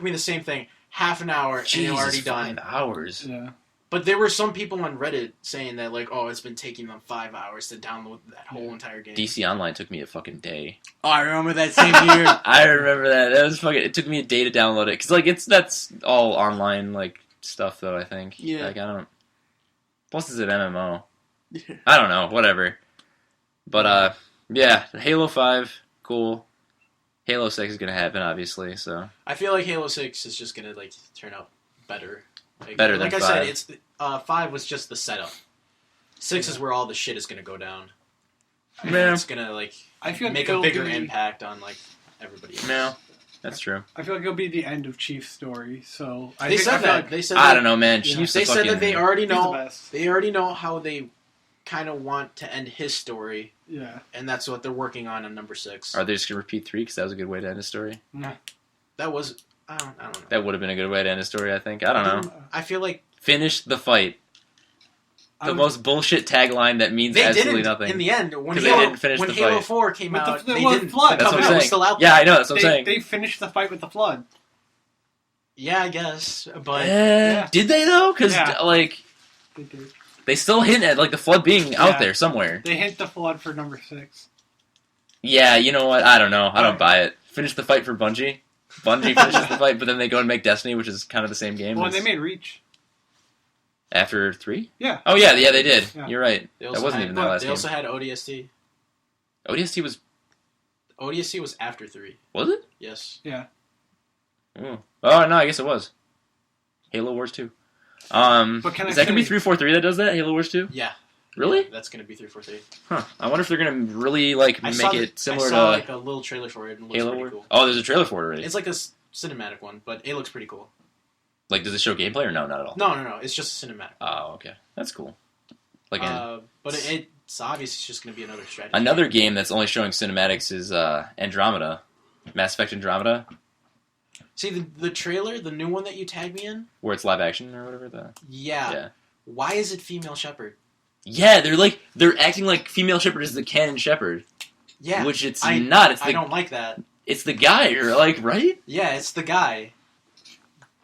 S4: me the same thing. Half an hour and
S1: Jesus,
S4: it already done.
S1: 5 hours.
S2: Yeah.
S4: But there were some people on Reddit saying that like, oh, it's been taking them 5 hours to download that whole entire game.
S1: DC Online took me a fucking day.
S3: Oh, I remember that same year.
S1: I remember that. That was fucking. It took me a day to download it, because like that's all online like stuff though. I think.
S3: Yeah.
S1: Like I don't. Plus, it's an MMO. I don't know. Whatever. But yeah, Halo 5, cool. Halo 6 is gonna happen, obviously. So
S4: I feel like Halo 6 is just gonna like turn out better.
S1: Better than
S4: like I
S1: 5.
S4: said, it's 5 was just the setup. 6 is where all the shit is gonna go down. And
S1: Yeah.
S4: it's gonna like
S2: I feel like
S4: make a
S2: it'll
S4: bigger
S2: be,
S4: impact on like everybody else.
S1: no, that's true.
S2: I feel like it'll be the end of Chief's story. So I
S4: They
S2: think,
S4: said
S2: I feel
S4: that.
S2: like
S4: They said
S1: I
S4: that.
S1: don't know, man.
S2: Yeah.
S1: Chiefs.
S4: They said that they already
S2: he's the
S4: know.
S2: best.
S4: They already know how they kind of want to end his story,
S2: Yeah.
S4: and that's what they're working on number 6.
S1: Are they just gonna repeat 3? Because that was a good way to end a story.
S4: That was I don't know.
S1: That would have been a good way to end a story. I think. I don't know.
S4: I feel like
S1: Finish the fight.
S2: I
S1: The
S2: would-
S1: most bullshit tagline that means
S4: they
S1: absolutely
S4: didn't
S1: nothing.
S4: in the end when
S1: 'Cause they
S4: Halo,
S1: didn't finish
S4: when
S1: the
S4: Halo
S1: fight.
S4: 4 came
S2: But
S4: out.
S2: the
S4: They
S2: well,
S4: didn't.
S2: Flood.
S1: That's what I'm
S4: It was
S1: saying.
S4: still out
S1: Yeah,
S4: there.
S1: I know. That's what I'm saying.
S2: They finished the fight with the flood.
S4: Yeah, I guess, but
S2: Yeah.
S1: Did they though? Because
S2: Yeah.
S1: like
S2: They did.
S1: they still hint at like the flood being
S2: Yeah.
S1: out there somewhere.
S2: They hint the flood for number 6.
S1: Yeah, you know what? I don't know. I don't buy it. Finish the fight for Bungie. Bungie finishes the fight, but then they go and make Destiny, which is kind of the same game.
S2: Well,
S1: as
S2: they made Reach.
S1: after 3.
S2: Yeah.
S1: Oh yeah, they did.
S2: Yeah.
S1: You're right.
S4: they
S1: That
S4: also
S1: wasn't
S4: had,
S1: even their last
S4: They
S1: game.
S4: also had ODST.
S1: ODST was
S4: Was after 3.
S1: was it?
S4: Yes.
S1: Oh no, I guess it was. Halo Wars 2.
S2: But can
S1: is
S2: I
S1: that gonna be
S2: say-
S1: 343 that does that? Halo Wars 2?
S4: Yeah.
S1: Really?
S4: That's gonna be 343.
S1: Huh. I wonder if they're gonna really like
S4: I
S1: make
S4: saw
S1: it similar
S4: I saw
S1: to
S4: like a little trailer for it and it looks
S1: Halo
S4: pretty
S1: Wars.
S4: cool.
S1: Oh, there's a trailer for it already.
S4: It's like a cinematic one, but it looks pretty cool.
S1: Like, does it show gameplay or no? Not at all.
S4: No. It's just a cinematic.
S1: Oh, okay. That's cool. Like
S4: But it's obvious it's just gonna be another strategy.
S1: another game that's only showing cinematics is Andromeda, Mass Effect Andromeda,
S4: See the trailer, the new one that you tagged me in.
S1: where it's live action or whatever.
S4: Yeah. Why is it female Shepard?
S1: Yeah, they're acting like female Shepard is the canon Shepard,
S4: Yeah.
S1: which it's
S4: I-
S1: not. It's
S4: I
S1: the
S4: don't like that.
S1: it's the guy, or like right?
S4: Yeah, it's the guy.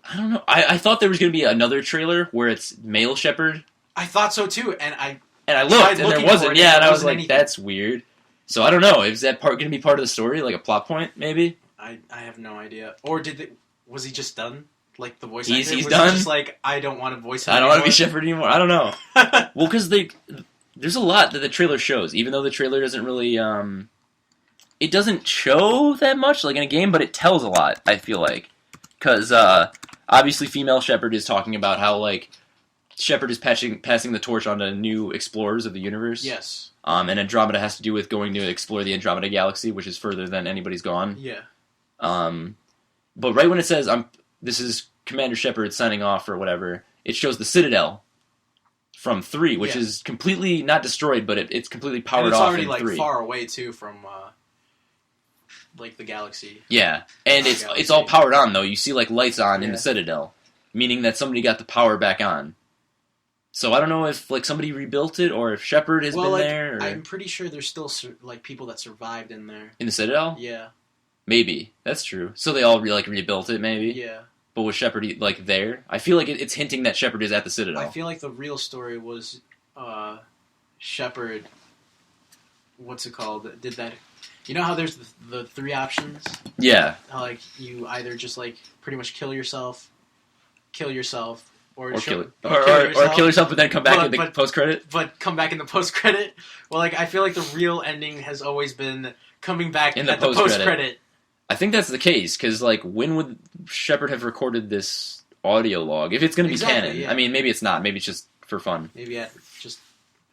S1: I don't know. I thought there was gonna be another trailer where it's male Shepard,
S4: I thought so too, and I
S1: and
S4: tried
S1: I looked and there
S4: looking for
S1: wasn't.
S4: it,
S1: Yeah,
S4: and
S1: and
S4: there
S1: I was
S4: wasn't
S1: like,
S4: anything.
S1: that's weird. So I don't know. Is that part gonna be part of the story, like a plot point, maybe?
S4: I have no idea. Or was he just done? Like the voice
S1: He's
S4: actor? Was
S1: done?
S4: He just like, I don't want to voice him
S1: I don't want to be
S4: anymore?
S1: Shepard anymore. I don't know. Well, because there's a lot that the trailer shows, even though the trailer doesn't really, it doesn't show that much, like in a game, but it tells a lot, I feel like. Because, obviously female Shepard is talking about how, like, Shepard is passing the torch on to new explorers of the universe.
S4: Yes.
S1: And Andromeda has to do with going to explore the Andromeda galaxy, which is further than anybody's gone.
S4: Yeah.
S1: But right when it says, this is Commander Shepard signing off or whatever, it shows the Citadel from 3, which
S4: Yeah.
S1: is completely not destroyed, but it's completely powered
S4: and it's
S1: off
S4: already
S1: in
S4: like
S1: 3.
S4: far away too from like the galaxy.
S1: Yeah, and it's
S4: Galaxy.
S1: all powered on though. You see like lights on in
S2: Yeah.
S1: the Citadel, meaning that somebody got the power back on. So I don't know if like somebody rebuilt it or if Shepard has been
S4: like,
S1: there or
S4: I'm pretty sure there's still like people that survived in there.
S1: in the Citadel.
S4: Yeah,
S1: Maybe that's true. So they all rebuilt it, maybe.
S4: yeah.
S1: But was Shepard like there? I feel like it's hinting that Shepard is at the Citadel.
S4: I feel like the real story was Shepard. What's it called? Did that? You know how there's the 3 options?
S1: Yeah,
S4: How like you either just like pretty much kill yourself, or
S1: or
S4: show-
S1: kill yourself, but then come back in the post credit.
S4: but come back in the post credit. Well, like I feel like the real ending has always been coming back
S1: In the
S4: at the
S1: post-credit.
S4: post credit.
S1: I think that's the case because like when would Shepard have recorded this audio log if it's going to be
S4: Exactly,
S1: canon?
S4: yeah.
S1: I mean, maybe it's not. Maybe it's just for fun.
S4: Maybe just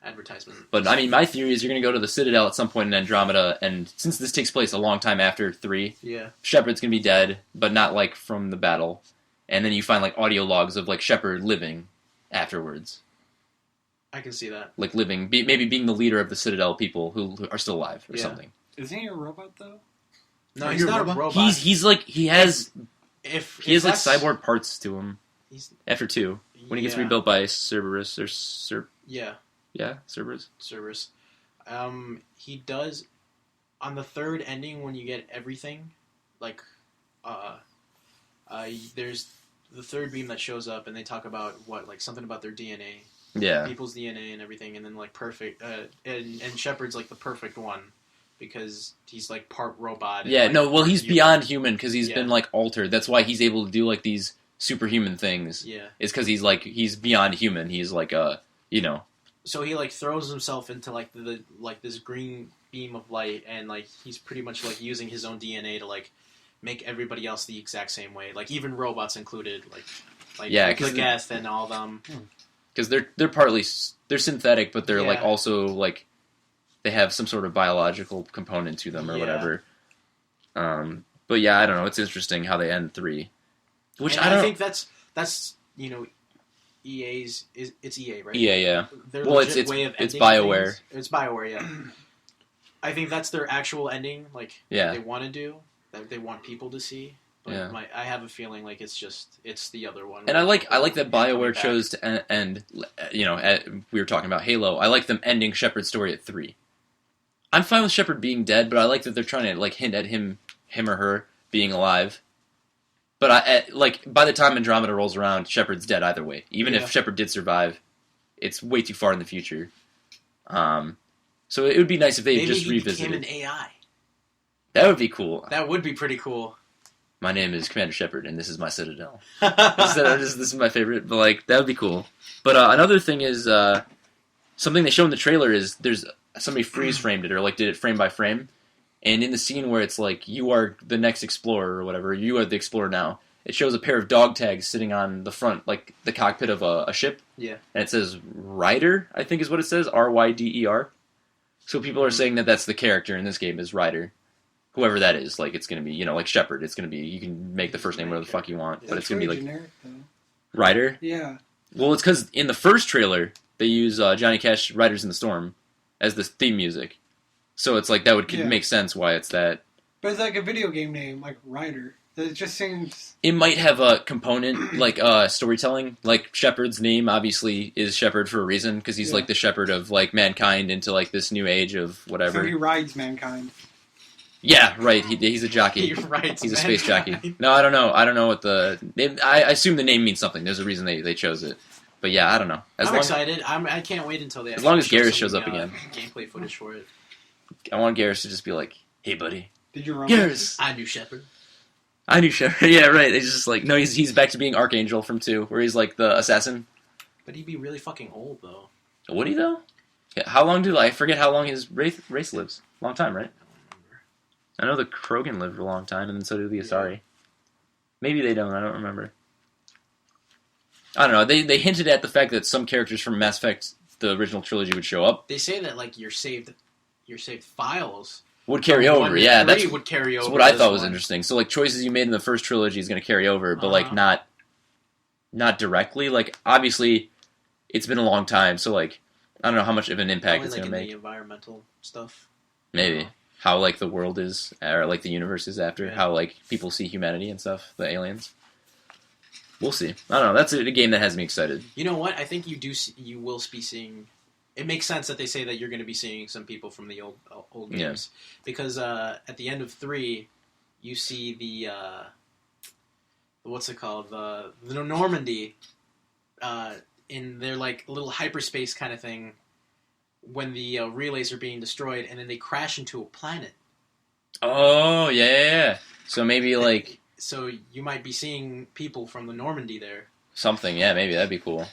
S4: advertisement.
S1: But I mean, my theory is you're going to go to the Citadel at some point in Andromeda, and since this takes place a long time after 3,
S4: Yeah.
S1: Shepard's going to be dead, but not like from the battle. And then you find like audio logs of like Shepard living afterwards,
S4: I can see that.
S1: like living, maybe being the leader of the Citadel people who are still alive or
S4: Yeah.
S1: something.
S2: Isn't he a robot though?
S4: No,
S3: Are
S4: he's
S3: you a
S4: not a
S3: robot?
S4: robot.
S1: He's like he has
S4: if
S1: he has like
S4: that's-
S1: cyborg parts to him
S4: He's,
S1: after 2 when he gets
S4: yeah.
S1: rebuilt by Cerberus or Cerberus.
S4: Cerberus. He does on the 3rd ending when you get everything, like, there's the 3rd beam that shows up and they talk about like something about their DNA,
S1: Yeah,
S4: people's DNA and everything, and then like perfect, and Shepard's like the perfect one because he's like part robot. And,
S1: yeah.
S4: like,
S1: No, well,
S4: part
S1: he's
S4: human.
S1: beyond human because he's
S4: Yeah.
S1: been like altered. That's why he's able to do like these superhuman things.
S4: Yeah.
S1: It's because he's beyond human. He's like
S4: So he like throws himself into like the like this green beam of light, and like he's pretty much like using his own DNA to like make everybody else the exact same way, like even robots included, like
S1: Yeah,
S4: the
S1: 'cause
S4: Geth and all them.
S1: because they're partly they're synthetic, but they're like
S4: Yeah.
S1: also like they have some sort of biological component to them or
S4: Yeah.
S1: whatever. But yeah, I don't know. It's interesting how they end 3, which
S4: And
S1: I don't.
S4: think that's EA's it's EA, right?
S1: Yeah, yeah.
S4: Their
S1: Well,
S4: legit
S1: it's
S4: way of
S1: it's
S4: ending
S1: BioWare.
S4: things- It's BioWare, yeah. I think that's their actual ending, like
S1: Yeah.
S4: they want to do, that they want people to see. But
S1: Yeah.
S4: I have a feeling like it's the other one.
S1: And I like that
S4: Coming
S1: BioWare
S4: back.
S1: chose to end. We were talking about Halo. I like them ending Shepard's story at 3. I'm fine with Shepard being dead, but I like that they're trying to like hint at him or her being alive. But by the time Andromeda rolls around, Shepard's dead either way. Even
S4: Yeah.
S1: if Shepard did survive, it's way too far in the future. So it would be nice if they
S4: Maybe
S1: just
S4: he became
S1: revisited.
S4: an AI.
S1: That would be cool.
S4: That would be pretty cool.
S1: My name is Commander Shepard, and this is my Citadel. This is my favorite, but like that would be cool. But another thing is something they show in the trailer is there's somebody freeze framed it or like did it frame by frame, and in the scene where it's like you are the next explorer or whatever, you are the explorer now. It shows a pair of dog tags sitting on the front, like the cockpit of a ship.
S4: Yeah.
S1: And it says Ryder, I think is what it says, Ryder. So people are saying that that's the character in this game is Ryder. Whoever that is, like it's gonna be, like Shepard. It's gonna be, you can make the first name whatever the fuck you want, but it's gonna be like
S2: generic though.
S1: Ryder.
S2: Yeah.
S1: Well, it's because in the first trailer they use Johnny Cash "Riders in the Storm" as the theme music, so it's like that would make sense why it's that.
S2: But it's like a video game name, like Ryder. It just seems.
S1: It might have a component like storytelling. Like Shepard's name obviously is Shepard for a reason because he's like the shepherd of like mankind into like this new age of whatever.
S2: So he rides mankind.
S1: Yeah, right. He's a jockey. He's a space jockey. No, I don't know. I don't know what I assume the name means something. There's a reason they chose it. But yeah, I don't know.
S4: I'm excited. I can't wait until they.
S1: As long as
S4: actually
S1: Garrus
S4: show
S1: shows
S4: some,
S1: up again.
S4: Gameplay footage for it.
S1: I want Garrus to just be like, "Hey, buddy."
S2: Did you run?
S1: Garrus.
S4: I knew Shepard.
S1: I knew Shepard. Yeah, right. It's just like, no, he's back to being Archangel from 2, where he's like the assassin.
S4: But he'd be really fucking old though.
S1: Would he though? Yeah, how long I forget how long his race lives? Long time, right? I know the Krogan lived a long time, and then so did the Asari. Maybe they don't. I don't remember. I don't know. They hinted at the fact that some characters from Mass Effect, the original trilogy, would show up.
S4: They say that like your saved files
S1: Would carry
S4: from
S1: over.
S4: 1 to
S1: Yeah,
S4: 3 would carry over.
S1: that's what I
S4: as
S1: thought was
S4: one.
S1: interesting. So like choices you made in the first trilogy is going to carry over, but like not not directly. Like, obviously, it's been a long time, so, like, I don't know how much of an impact
S4: Probably,
S1: it's
S4: like,
S1: going to
S4: in
S1: make.
S4: the environmental stuff.
S1: Maybe. How, like, the world is, or, like, the universe is after.
S4: Yeah.
S1: How, like, people see humanity and stuff, the aliens. We'll see. I don't know. That's a game that has me excited.
S4: You know what? I think you will be seeing. It makes sense that they say that you're going to be seeing some people from the old games because at the end of 3, you see the what's it called, the Normandy in their like little hyperspace kind of thing when the relays are being destroyed, and then they crash into a planet.
S1: Oh, yeah. So maybe, like...
S4: So you might be seeing people from the Normandy there.
S1: Something, yeah, maybe. That'd be cool.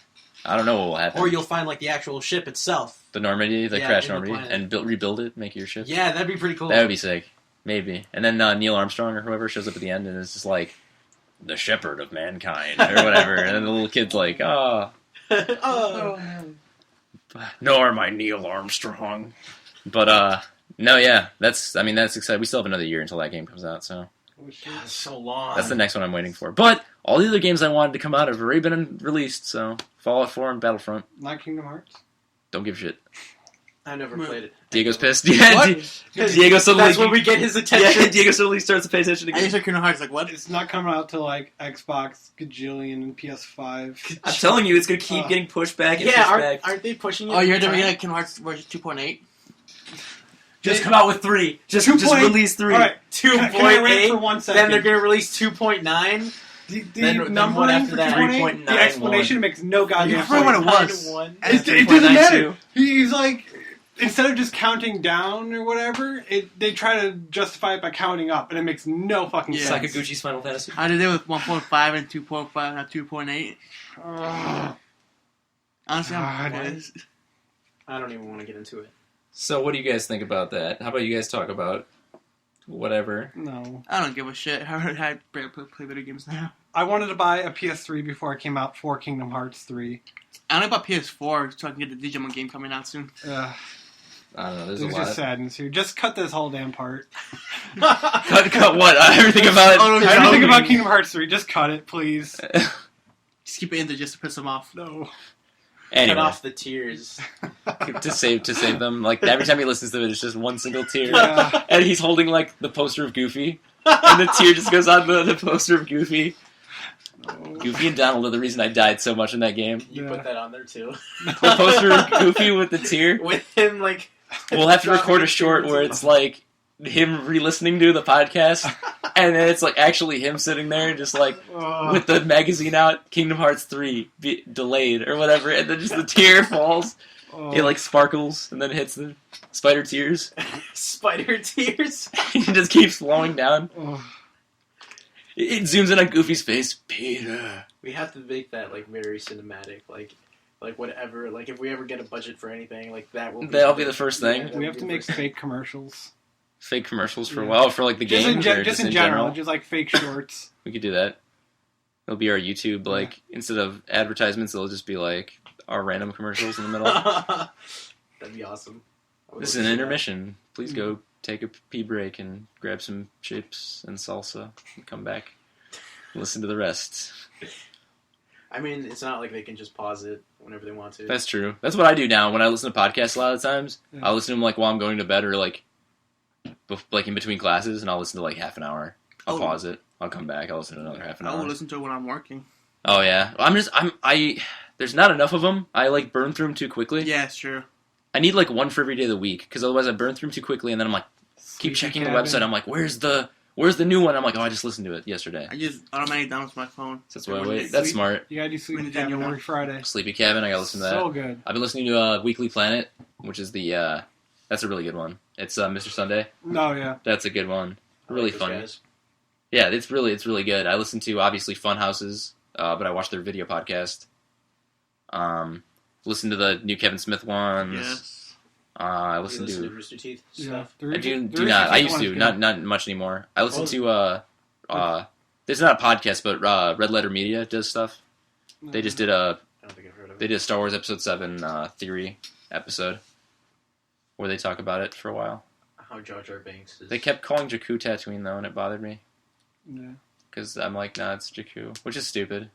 S1: I don't know what will happen.
S4: Or you'll find, like, the actual ship itself.
S1: The Normandy, the crash
S4: in the
S1: Normandy, and rebuild it, make your ship.
S4: Yeah, that'd be pretty cool.
S1: That would be sick. Maybe. And then Neil Armstrong or whoever shows up at the end and is just like, the shepherd of mankind, or whatever. And then the little kid's like, oh. Nor my Neil Armstrong. But, no, yeah. That's exciting. We still have another year until that game comes out, so.
S4: God, so long.
S1: That's the next one I'm waiting for. But all the other games I wanted to come out have already been released, so Fallout 4 and Battlefront.
S2: Not Kingdom Hearts?
S1: Don't give a shit.
S4: I never played it.
S1: Diego's pissed. Yeah,
S3: What?
S1: Diego suddenly...
S4: That's when we get his attention.
S1: Yeah, Diego suddenly starts to pay attention
S3: I
S1: again.
S3: just heard Kingdom Hearts, like, what?
S2: It's not coming out to like Xbox, Gajillion, and PS5.
S1: I'm telling you, it's going to keep getting pushed back and
S4: Yeah,
S1: pushed back.
S4: aren't they pushing it?
S3: Oh, you're doing
S4: Trying-
S3: like Kingdom Hearts version 2.8?
S1: Just come out with 3. Just
S2: 2.8.
S1: release 3.
S2: All right, can I rant for 1 second?
S4: Then they're going to release 2.9.
S2: The
S4: Then what
S2: numbering
S4: after
S2: for
S4: that?
S2: 2.8, the
S1: 3.91.
S2: explanation makes no goddamn
S3: You forgot
S2: sense.
S3: what it was.
S2: It doesn't matter. He's like, instead of just counting down or whatever, they try to justify it by counting up, and it makes no fucking
S3: Yeah.
S2: sense.
S1: Sakaguchi's Final Fantasy.
S3: I did it with 1.5 and 2.5, not 2.8. Honestly, I'm
S2: God.
S3: wise.
S4: I don't even want to get into it.
S1: So what do you guys think about that? How about you guys talk about whatever?
S2: No.
S3: I don't give a shit. I barely play video games now.
S2: I wanted to buy a PS3 before it came out for Kingdom Hearts 3.
S3: I only bought PS4 so I can get the Digimon game coming out soon.
S2: Ugh,
S1: I don't know. There's
S2: there's
S1: a lot.
S2: just sadness here. Just cut this whole damn part.
S1: Cut what? Everything about it.
S3: Oh, no,
S2: Everything
S3: joking.
S2: about Kingdom Hearts 3, just cut it, please.
S3: Just keep it in there just to piss them off.
S2: No.
S1: Anyway,
S4: Cut off the tears.
S1: to save them. Like every time he listens to it, it's just one single tear,
S2: Yeah.
S1: and he's holding like the poster of Goofy, and the tear just goes on the poster of Goofy. Goofy and Donald are the reason I died so much in that game.
S4: You
S2: Yeah.
S4: put that on there too.
S1: The poster of Goofy with the tear.
S4: With him, like...
S1: We'll have to record a
S4: dropping
S1: short
S4: tears
S1: where
S4: in
S1: it's like him re-listening to the podcast, and then it's like actually him sitting there just like with the magazine out, Kingdom Hearts 3 delayed or whatever, and then just the tear falls. It like sparkles and then hits the spider tears.
S4: Spider tears?
S1: It just keeps flowing down.
S2: Oh.
S1: It zooms in on Goofy's face. Peter.
S4: We have to make that, like, very cinematic. Like whatever. Like, if we ever get a budget for anything, like, that will be...
S1: That'll be the first thing.
S4: Yeah,
S2: We have to make fake commercials.
S1: Fake commercials for a
S2: Yeah.
S1: while for like the
S2: Just
S1: games or
S2: in general, just like fake shorts.
S1: We could do that. It'll be our YouTube, like, instead of advertisements, it'll just be, like, our random commercials in the middle.
S4: That'd be awesome. I would
S1: This is
S4: love
S1: an
S4: to see
S1: intermission. Please go take a pee break and grab some chips and salsa and come back. Listen to the rest.
S4: that. I mean, it's not like they can just pause it whenever they want to.
S1: That's true. That's what I do now. When I listen to podcasts a lot of times,
S2: Yeah.
S1: I'll listen to them, like, while I'm going to bed or, like in between classes, and I'll listen to, like, half an hour. I'll
S3: Oh.
S1: pause it. I'll come back. I'll listen to another half an
S3: I will
S1: hour.
S3: listen to it when I'm working.
S1: Oh, yeah. There's not enough of them. I, like, burn through them too quickly.
S3: Yeah, it's true.
S1: I need, like, one for every day of the week, because otherwise I burn through them too quickly, and then I'm like, keep
S2: Sleepy
S1: checking the
S2: Cabin.
S1: website. I'm like, where's the new one? I'm like, oh, I just listened to it yesterday.
S3: I just automatically download my phone.
S1: So that's why I
S3: When
S1: wait.
S3: it's
S1: That's
S3: sleep-
S1: smart.
S2: You gotta do Sleepy
S3: When did
S2: Cabin
S3: you
S2: every
S3: want-
S2: Friday.
S1: Sleepy Cabin, I gotta listen to that.
S2: So good.
S1: I've been listening to Weekly Planet, which is the that's a really good one. It's Mr. Sunday.
S2: No, yeah.
S1: That's a good one.
S4: I like
S1: Really
S4: those
S1: funny.
S4: guys.
S1: Yeah, it's really good. I listen to obviously Fun Houses, but I watch their video podcast. Listen to the new Kevin Smith ones.
S3: Yes.
S1: I
S4: You
S1: listen
S4: listen to
S1: to.
S4: Rooster Teeth
S2: Yeah.
S4: stuff.
S2: The
S1: I
S2: Rooster-
S1: do
S2: the Rooster
S1: not. I
S2: Teeth
S1: used
S2: one
S1: to
S2: is good.
S1: not much anymore. I listen to there's not a podcast, but Red Letter Media does stuff. They just did
S4: I don't think I've heard of
S1: They
S4: it.
S1: did a Star Wars Episode 7 theory episode where they talk about it for a while.
S4: How Jar Jar Binks is...
S1: They kept calling Jakku Tatooine, though, and it bothered me.
S2: Yeah.
S1: Because I'm like, nah, it's Jakku. Which is stupid.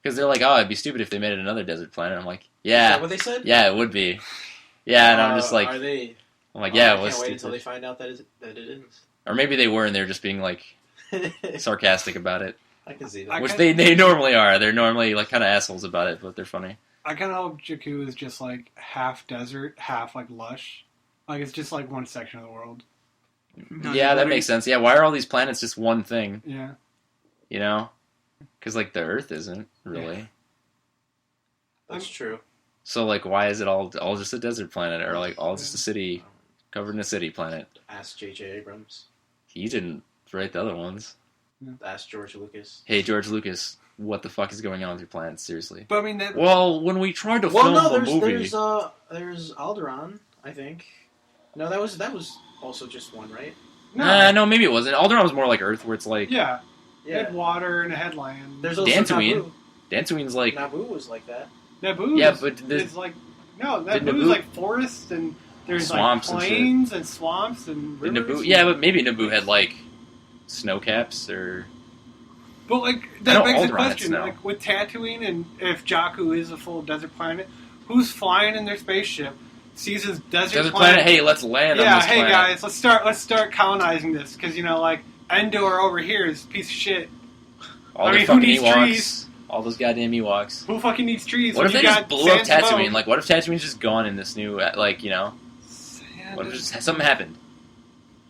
S1: Because they're like, oh, it'd be stupid if they made it another desert planet. I'm like,
S4: Is
S1: yeah,
S4: that what they said?
S1: yeah, it would be. Yeah, and I'm just like,
S4: Are they?
S1: I'm like, yeah,
S4: I
S1: it was
S4: can't wait
S1: stupid.
S4: until they find out that it is.
S1: Or maybe they were, and they're just being like sarcastic about it,
S4: I can see
S2: I
S4: that.
S1: which they normally are. They're normally like kind of assholes about it, but they're funny.
S2: I kind of hope Jakku is just like half desert, half like lush. Like it's just like one section of the world.
S3: No,
S1: Yeah, that
S3: literally-
S1: makes sense. Yeah, why are all these planets just one thing?
S2: Yeah.
S1: You know, because like the Earth isn't really.
S4: That's true.
S1: So like, why is it all just a desert planet, or like all just a city covered in a city planet?
S4: Ask J.J. Abrams.
S1: He didn't write the other ones.
S4: Ask George Lucas.
S1: Hey, George Lucas, what the fuck is going on with your planets? Seriously.
S2: But I mean, that,
S1: Well, when we tried to
S4: Well,
S1: film
S4: no,
S1: the movie,
S4: there's Alderaan, I think. No, that was also just one, right?
S1: no, maybe it wasn't. Alderaan was more like Earth, where it's like
S2: yeah. It
S4: Yeah.
S2: had water and a headland.
S4: There's also
S1: Dantooine.
S4: Naboo.
S1: Dantooine's like,
S4: Naboo was like that.
S2: Naboo.
S1: Yeah, but this-
S2: it's like no,
S1: Did
S2: Naboo's
S1: Naboo-
S2: like forests and there's
S1: Swamps and
S2: like
S1: shit.
S2: plains and swamps and
S1: did
S2: rivers.
S1: Naboo? Yeah, but maybe Naboo had like snow caps or.
S2: But like
S1: I
S2: that
S1: know
S2: begs the
S1: Alderaan had
S2: question:
S1: snow.
S2: like with Tatooine, and if Jakku is a full desert planet, who's flying in their spaceship? Sees this
S1: Desert planet. Hey, let's land on
S2: yeah,
S1: this
S2: hey
S1: planet.
S2: guys, let's start colonizing this because like Endor over here is a piece of shit.
S1: All
S2: I
S1: the
S2: mean, who
S1: fucking
S2: needs
S1: Ewoks.
S2: trees?
S1: All those goddamn Ewoks.
S2: Who fucking needs trees?
S1: What
S2: when
S1: if they
S2: you
S1: just
S2: got
S1: blew up
S2: sands
S1: Tatooine?
S2: above?
S1: Like, what if Tatooine's just gone in this new, like, you know?
S2: Sand
S1: What if
S2: is-
S1: just something happened?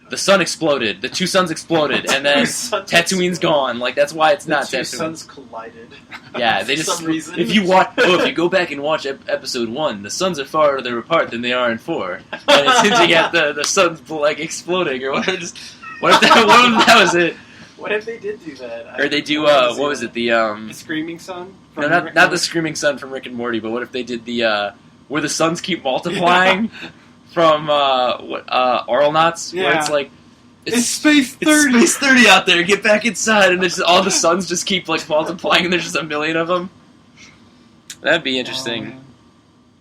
S1: The sun exploded. The two suns exploded, and then Tatooine's gone. Like, that's why it's
S4: The
S1: not
S4: two
S1: Tatooine.
S4: suns collided.
S1: Yeah, they
S4: For
S1: just.
S4: some reason.
S1: If you go back and watch episode 1, the suns are farther apart than they are in 4, and it's hinting at the suns like exploding or whatever. Just what if that was it?
S4: What if they did do that?
S1: Or they do
S4: I
S1: what was it? The
S2: the screaming sun.
S1: no,
S2: from
S1: not
S2: Rick
S1: not
S2: and
S1: the screaming sun from Rick and Morty, but what if they did the where the suns keep multiplying from Oral Knots, where
S2: Yeah.
S1: it's like
S2: It's Space 30.
S1: It's Space 30 out there. Get back inside, and there's just, all the suns just keep like multiplying, and there's just a million of them. That'd be interesting.
S2: Oh, man.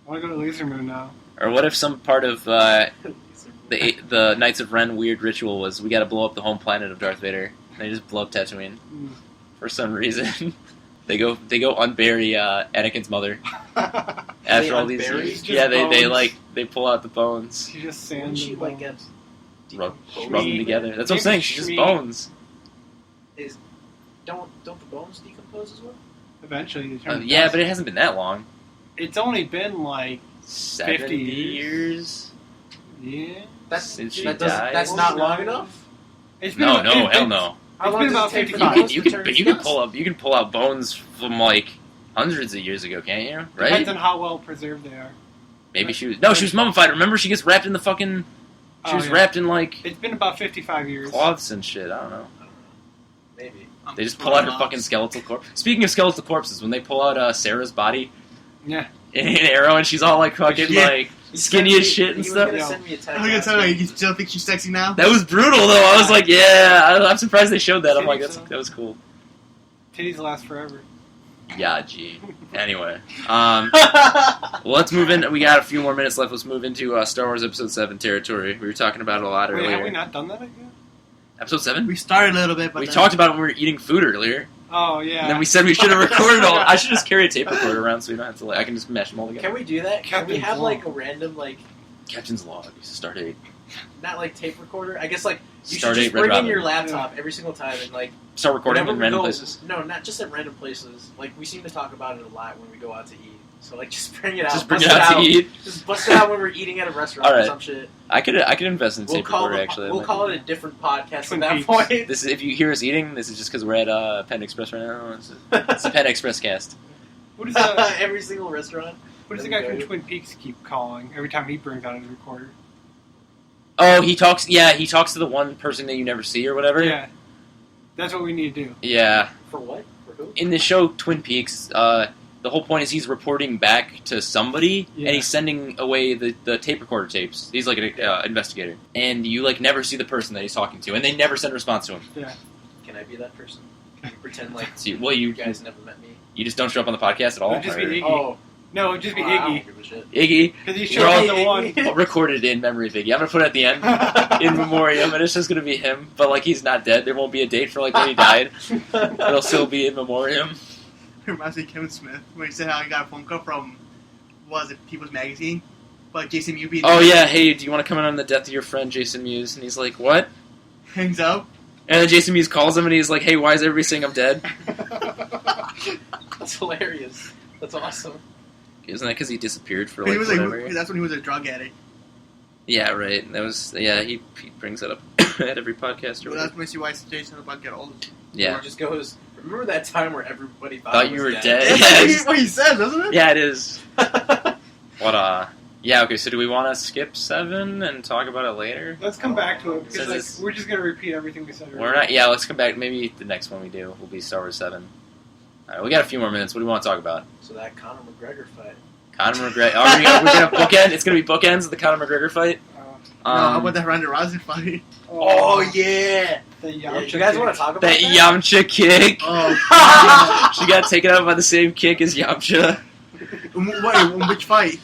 S2: I want to go to Laser Moon now.
S1: Or what if some part of the Knights of Ren weird ritual was we got to blow up the home planet of Darth Vader, and they just blow up Tatooine
S2: Mm.
S1: for some reason. they go unbury Anakin's mother after
S4: They
S1: all these
S4: unbury?
S1: years.
S2: Just
S1: Yeah, they
S2: bones.
S1: they pull out the bones,
S2: She just
S4: Wouldn't
S2: sand
S4: she
S2: and
S4: like
S2: bones.
S4: get
S1: rub
S4: decomposed?
S1: them together. That's what I'm
S2: Maybe
S1: saying. She's just
S2: Shmi.
S1: bones.
S4: Don't the bones decompose as well?
S2: Eventually, they turn to
S1: Yeah,
S2: dust.
S1: but it hasn't been that long.
S2: It's only been like
S1: 70
S2: 50
S1: years.
S2: yeah.
S1: Since she
S4: That's
S1: died?
S4: not long enough.
S2: It's been
S1: No,
S2: about-
S1: no,
S2: it's
S1: hell
S2: been-
S1: no.
S4: How
S2: It's
S4: long
S2: been
S4: does
S2: about
S4: it take
S2: 50
S4: for
S2: years.
S4: the bones
S1: You
S4: to
S1: can
S4: turn
S1: you
S4: to
S1: can pull up bones from like hundreds of years ago, can't you? Right?
S2: Depends on how well preserved they are.
S1: Maybe she was mummified. Remember, she gets wrapped in the fucking. She
S2: Oh,
S1: was
S2: yeah.
S1: wrapped in like
S2: It's been about 55 years.
S1: cloths and shit. I don't know.
S4: Maybe.
S1: They just pull out her fucking skeletal corpse. Speaking of skeletal corpses, when they pull out Sarah's body
S2: Yeah.
S1: in Arrow, and she's all like fucking
S3: Yeah.
S1: like skinny as shit and
S4: He
S1: stuff.
S4: was
S2: Yeah.
S4: gonna send me a text.
S3: I'm gonna tell you, you still think she's sexy now?
S1: That was brutal, though. I was like, yeah, I'm surprised they showed that. I'm like,
S2: Titties,
S1: that was cool.
S2: Titties last forever.
S1: Yeah, gee. Anyway, well, let's move in. We got a few more minutes left. Let's move into Star Wars Episode 7 territory. We were talking about it a lot
S2: Wait, have we
S1: earlier.
S2: not done that yet?
S1: Episode 7?
S3: We started a little bit, but
S1: We
S3: then-
S1: talked about it when we were eating food earlier.
S2: Oh, yeah.
S1: And then we said we should have recorded all. I should just carry a tape recorder around so we don't have to. Like, I can just mesh them all together.
S4: Can we do that? Can we
S2: Captain's
S4: have
S2: log.
S4: like a random like
S1: Captain's log. Start 8.
S4: not like tape recorder? I guess like you
S1: Start
S4: should
S1: 8
S4: just
S1: Red
S4: bring in
S1: Robin.
S4: your laptop every single time and like
S1: Start recording
S4: whenever
S1: in
S4: we
S1: random
S4: go,
S1: places.
S4: No, not just at random places. Like we seem to talk about it a lot when we go out to eat. So like just bring it out.
S1: Just bring
S4: bust
S1: it out to eat.
S4: Just bust it out when we're eating at a restaurant or
S1: Alright.
S4: some shit.
S1: I could invest in a
S4: We'll
S1: tape
S4: call
S1: recorder
S4: it.
S1: actually.
S4: We'll
S1: That
S4: call
S1: might
S4: it a different podcast
S2: Twin
S4: at that
S2: Peaks.
S4: point.
S1: be- This is if you hear us eating. This is just because we're at Panda Express right now. It's the Panda Express cast.
S2: What is that?
S4: Every single restaurant.
S2: What does the guy from Twin Peaks keep calling every time he brings out his recorder?
S1: Oh, he talks. Yeah, he talks to the one person that you never see or whatever.
S2: Yeah. That's what we need to do.
S1: Yeah.
S4: For what? For who?
S1: In the show Twin Peaks, the whole point is he's reporting back to somebody,
S2: Yeah.
S1: and he's sending away the tape recorder tapes. He's like an investigator, and you like never see the person that he's talking to, and they never send a response to him.
S4: Can I be that person? Can you pretend like
S1: See, well,
S4: you
S1: you
S4: guys never met me?
S1: you just don't show up on the podcast at all.
S2: It'd just be
S1: or-
S2: Iggy.
S4: Oh,
S2: No, it'd just be
S4: I don't
S2: Iggy.
S4: give a shit.
S1: Iggy,
S2: Because he
S1: We're
S2: showed
S1: all-
S2: up the one.
S1: I'll record it in memory of Iggy. I'm gonna put it at the end in memoriam, and it's just gonna be him. But like he's not dead. There won't be a date for like when he died. It'll still be in memoriam.
S3: reminds me of Kevin Smith when he said how he got a phone call from, what was it, People's Magazine? But Jason Mew being
S1: Oh yeah, hey, do you want to come in on the death of your friend Jason Mewes? And he's like, what?
S3: hangs up.
S1: And then Jason Mewes calls him and he's like, hey, why is everybody saying I'm dead?
S4: That's hilarious. That's awesome.
S1: Isn't that because he disappeared for
S3: He
S1: like
S3: was
S1: whatever?
S3: that's when he was a drug addict.
S1: Yeah, right. That was he brings that up at every podcast or
S3: Well,
S1: whatever.
S3: that's when you why Jason about to get old.
S1: Yeah.
S4: He just goes, remember that time where everybody thought,
S1: Thought
S4: I
S1: you
S4: was
S1: were
S4: dead?
S1: dead.
S3: That's what he said, doesn't it?
S1: Yeah, it is. What yeah, okay, so do we want to skip 7 and talk about it later?
S2: Let's come back to it because
S1: Says
S2: like,
S1: it's-
S2: we're just gonna repeat everything we said earlier.
S1: We're not. Yeah, let's come back. Maybe the next one we do will be Star Wars 7. All right, we got a few more minutes. What do we want to talk about?
S4: So that Conor McGregor fight.
S1: Conor McGregor. Oh, we're gonna bookend. It's gonna be bookends of the Conor McGregor fight.
S3: No, how about that Ronda Rousey fight?
S4: Oh yeah!
S2: The
S4: Yeah,
S2: Yamcha
S4: you guys
S2: kick.
S4: want to talk about
S1: That
S4: that?
S1: Yamcha kick.
S3: Oh,
S1: She got taken out by the same kick as Yamcha.
S3: what? Which fight?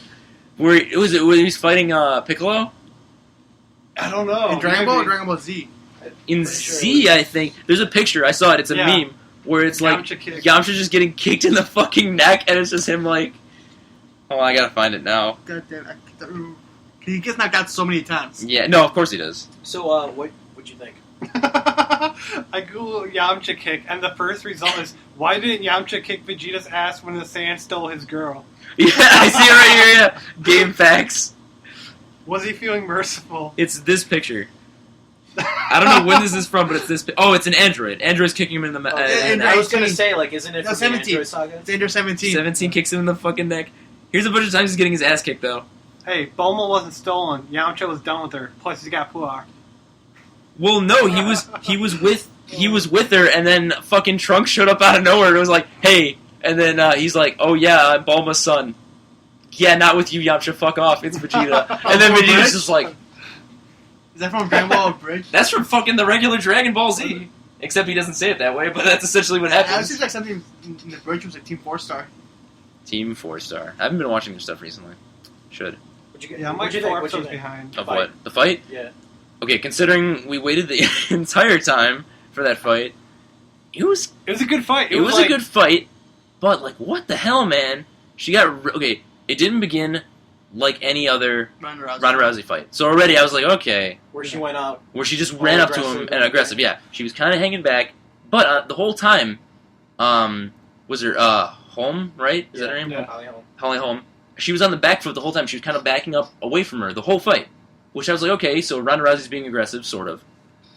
S1: Where when he was fighting Piccolo
S2: I don't know.
S3: In Dragon Ball or
S2: maybe.
S3: Dragon Ball Z?
S1: in
S4: Pretty sure
S1: Z, I think. There's a picture. I saw it. It's a
S2: Yeah.
S1: meme where it's like
S2: Yamcha kick.
S1: Yamcha just getting kicked in the fucking neck, and it's just him like. Oh, I gotta find it now.
S3: God damn it. He gets knocked out so many times.
S1: Yeah, no, of course he does.
S4: So, what'd you think?
S2: I googled Yamcha kick, and the first result is why didn't Yamcha kick Vegeta's ass when the Saiyan stole his girl?
S1: Yeah, I see it right here. Yeah, game facts.
S2: Was he feeling merciful?
S1: It's this picture. I don't know when this is from, but it's this. Oh, it's an android. Android's kicking him in the.
S3: and
S4: I was gonna
S3: 18.
S4: say, like, isn't it
S3: No,
S4: from the
S3: 17.
S4: Android Saga?
S3: It's under 17.
S1: 17 kicks him in the fucking neck. Here's a bunch of times he's getting his ass kicked though.
S2: Hey, Bulma wasn't stolen. Yamcha was done with her. Plus, he's got Puar.
S1: Well, no, he was with her, and then fucking Trunks showed up out of nowhere and was like, "Hey," and then he's like, "Oh yeah, I'm Bulma's son." Yeah, not with you, Yamcha. Fuck off. It's Vegeta. And then Vegeta's just like,
S3: Is that from Dragon Ball Bridge?
S1: "That's from fucking the regular Dragon Ball Z." Except he doesn't say it that way, but that's essentially what
S3: I was
S1: happens.
S3: just like something in the Bridge was like Team 4-Star.
S1: Team 4-Star. I haven't been watching their stuff recently. Should.
S4: What'd you,
S2: Yeah, I'm like
S4: what'd you
S2: 4
S4: think? What'd you
S2: episodes
S4: think?
S2: behind.
S1: Of
S4: Fight.
S1: what? The fight?
S4: Yeah.
S1: Okay, considering we waited the entire time for that fight, it was
S2: It was a good fight.
S1: it was
S2: like,
S1: a good fight, but like what the hell, man? She got okay. It didn't begin like any other
S3: Ronda Rousey.
S1: Ronda Rousey fight. So already I was like, okay,
S4: Where she went out.
S1: where she just
S4: All
S1: ran up to him
S4: aggressive.
S1: and aggressive. Yeah, she was kind of hanging back, but the whole time, was her Holm, right? Is that her name?
S2: Yeah.
S1: Holly Holm. She was on the back foot the whole time. She was kind of backing up away from her the whole fight, which I was like, okay, so Ronda Rousey's being aggressive, sort of,